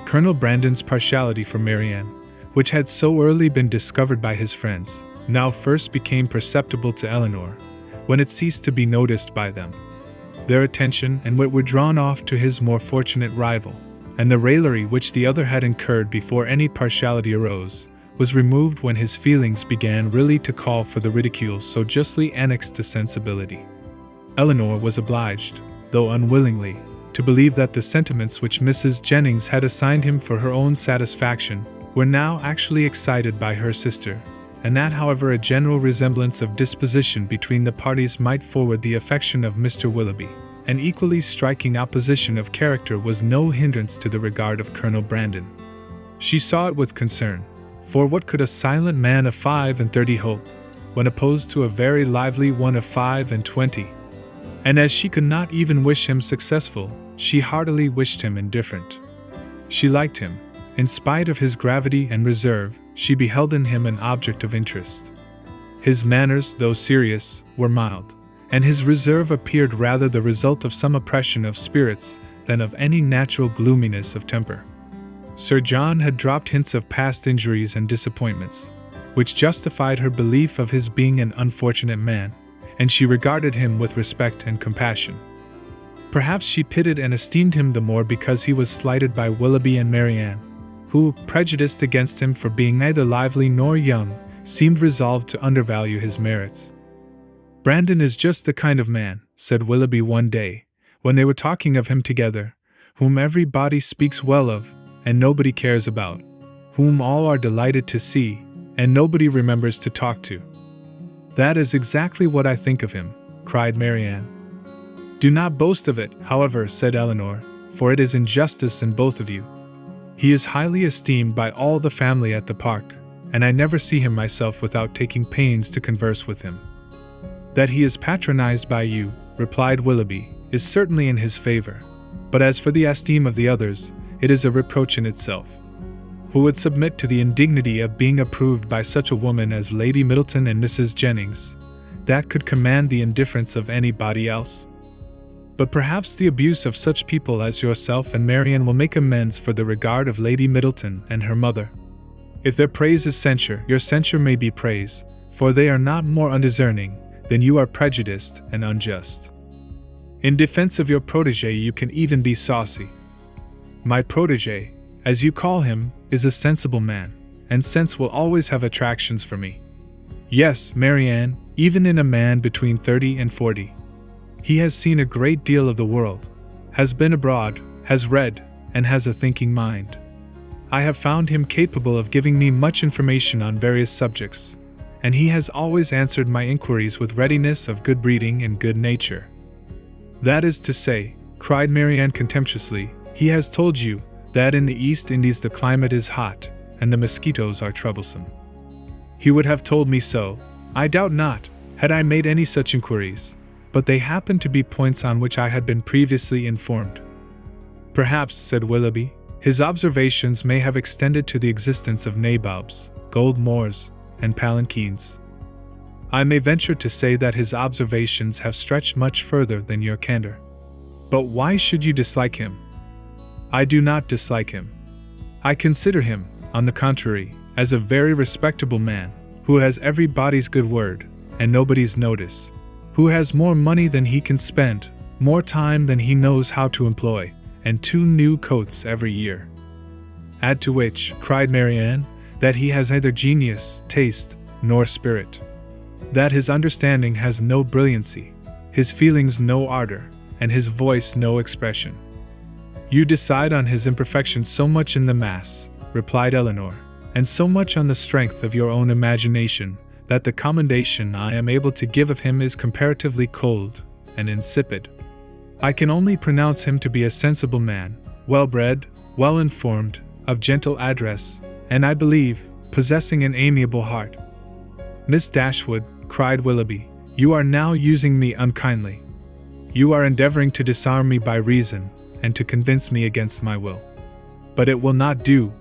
Colonel Brandon's partiality for Marianne, which had so early been discovered by his friends, now first became perceptible to Elinor, when it ceased to be noticed by them. Their attention and wit were drawn off to his more fortunate rival, and the raillery which the other had incurred before any partiality arose, was removed when his feelings began really to call for the ridicule so justly annexed to sensibility. Elinor was obliged, though unwillingly, to believe that the sentiments which Mrs. Jennings had assigned him for her own satisfaction were now actually excited by her sister, and that however a general resemblance of disposition between the parties might forward the affection of Mr. Willoughby, an equally striking opposition of character was no hindrance to the regard of Colonel Brandon. She saw it with concern, for what could a silent man of 35 hope, when opposed to a very lively one of 25? And as she could not even wish him successful, she heartily wished him indifferent. She liked him. In spite of his gravity and reserve, she beheld in him an object of interest. His manners, though serious, were mild, and his reserve appeared rather the result of some oppression of spirits than of any natural gloominess of temper. Sir John had dropped hints of past injuries and disappointments, which justified her belief of his being an unfortunate man, and she regarded him with respect and compassion. Perhaps she pitied and esteemed him the more because he was slighted by Willoughby and Marianne, who, prejudiced against him for being neither lively nor young, seemed resolved to undervalue his merits. "Brandon is just the kind of man," said Willoughby one day, when they were talking of him together, "whom everybody speaks well of, and nobody cares about, whom all are delighted to see, and nobody remembers to talk to." "That is exactly what I think of him," cried Marianne. "Do not boast of it, however," said Elinor, "for it is injustice in both of you. He is highly esteemed by all the family at the park, and I never see him myself without taking pains to converse with him." "That he is patronized by you," replied Willoughby, "is certainly in his favor, but as for the esteem of the others, it is a reproach in itself. Who would submit to the indignity of being approved by such a woman as Lady Middleton and Mrs. Jennings, that could command the indifference of anybody else? But perhaps the abuse of such people as yourself and Marianne will make amends for the regard of Lady Middleton and her mother. If their praise is censure, your censure may be praise, for they are not more undiscerning than you are prejudiced and unjust. In defense of your protégé you can even be saucy. My protégé, as you call him, is a sensible man, and sense will always have attractions for me. Yes, Marianne, even in a man between 30 and 40. He has seen a great deal of the world, has been abroad, has read, and has a thinking mind. I have found him capable of giving me much information on various subjects, and he has always answered my inquiries with readiness of good breeding and good nature." "That is to say," cried Marianne contemptuously, "he has told you that in the East Indies the climate is hot, and the mosquitoes are troublesome." "He would have told me so, I doubt not, had I made any such inquiries, but they happened to be points on which I had been previously informed." "Perhaps," said Willoughby, "his observations may have extended to the existence of nabobs, gold moors, and palanquins. I may venture to say that his observations have stretched much further than your candor. But why should you dislike him?" "I do not dislike him. I consider him, on the contrary, as a very respectable man, who has everybody's good word, and nobody's notice, who has more money than he can spend, more time than he knows how to employ, and 2 new coats every year. Add to which," cried Marianne, "that he has neither genius, taste, nor spirit. That his understanding has no brilliancy, his feelings no ardor, and his voice no expression. You decide on his imperfections so much in the mass, replied Elinor, and so much on the strength of your own imagination, that the commendation I am able to give of him is comparatively cold and insipid. I can only pronounce him to be a sensible man, well-bred, well-informed, of gentle address, and I believe, possessing an amiable heart. Miss Dashwood, cried Willoughby, you are now using me unkindly. You are endeavoring to disarm me by reason, and to convince me against my will. But it will not do.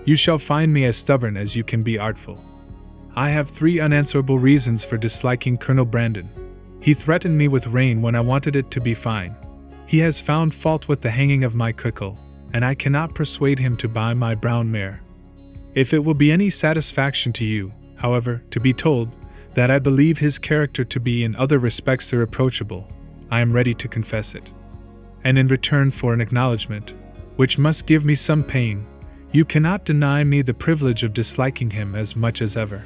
You shall find me as stubborn as you can be artful. I have 3 unanswerable reasons for disliking Colonel Brandon. He threatened me with rain when I wanted it to be fine. He has found fault with the hanging of my cuckle, and I cannot persuade him to buy my brown mare. If it will be any satisfaction to you, however, to be told that I believe his character to be in other respects irreproachable, I am ready to confess it. And in return for an acknowledgment, which must give me some pain, you cannot deny me the privilege of disliking him as much as ever.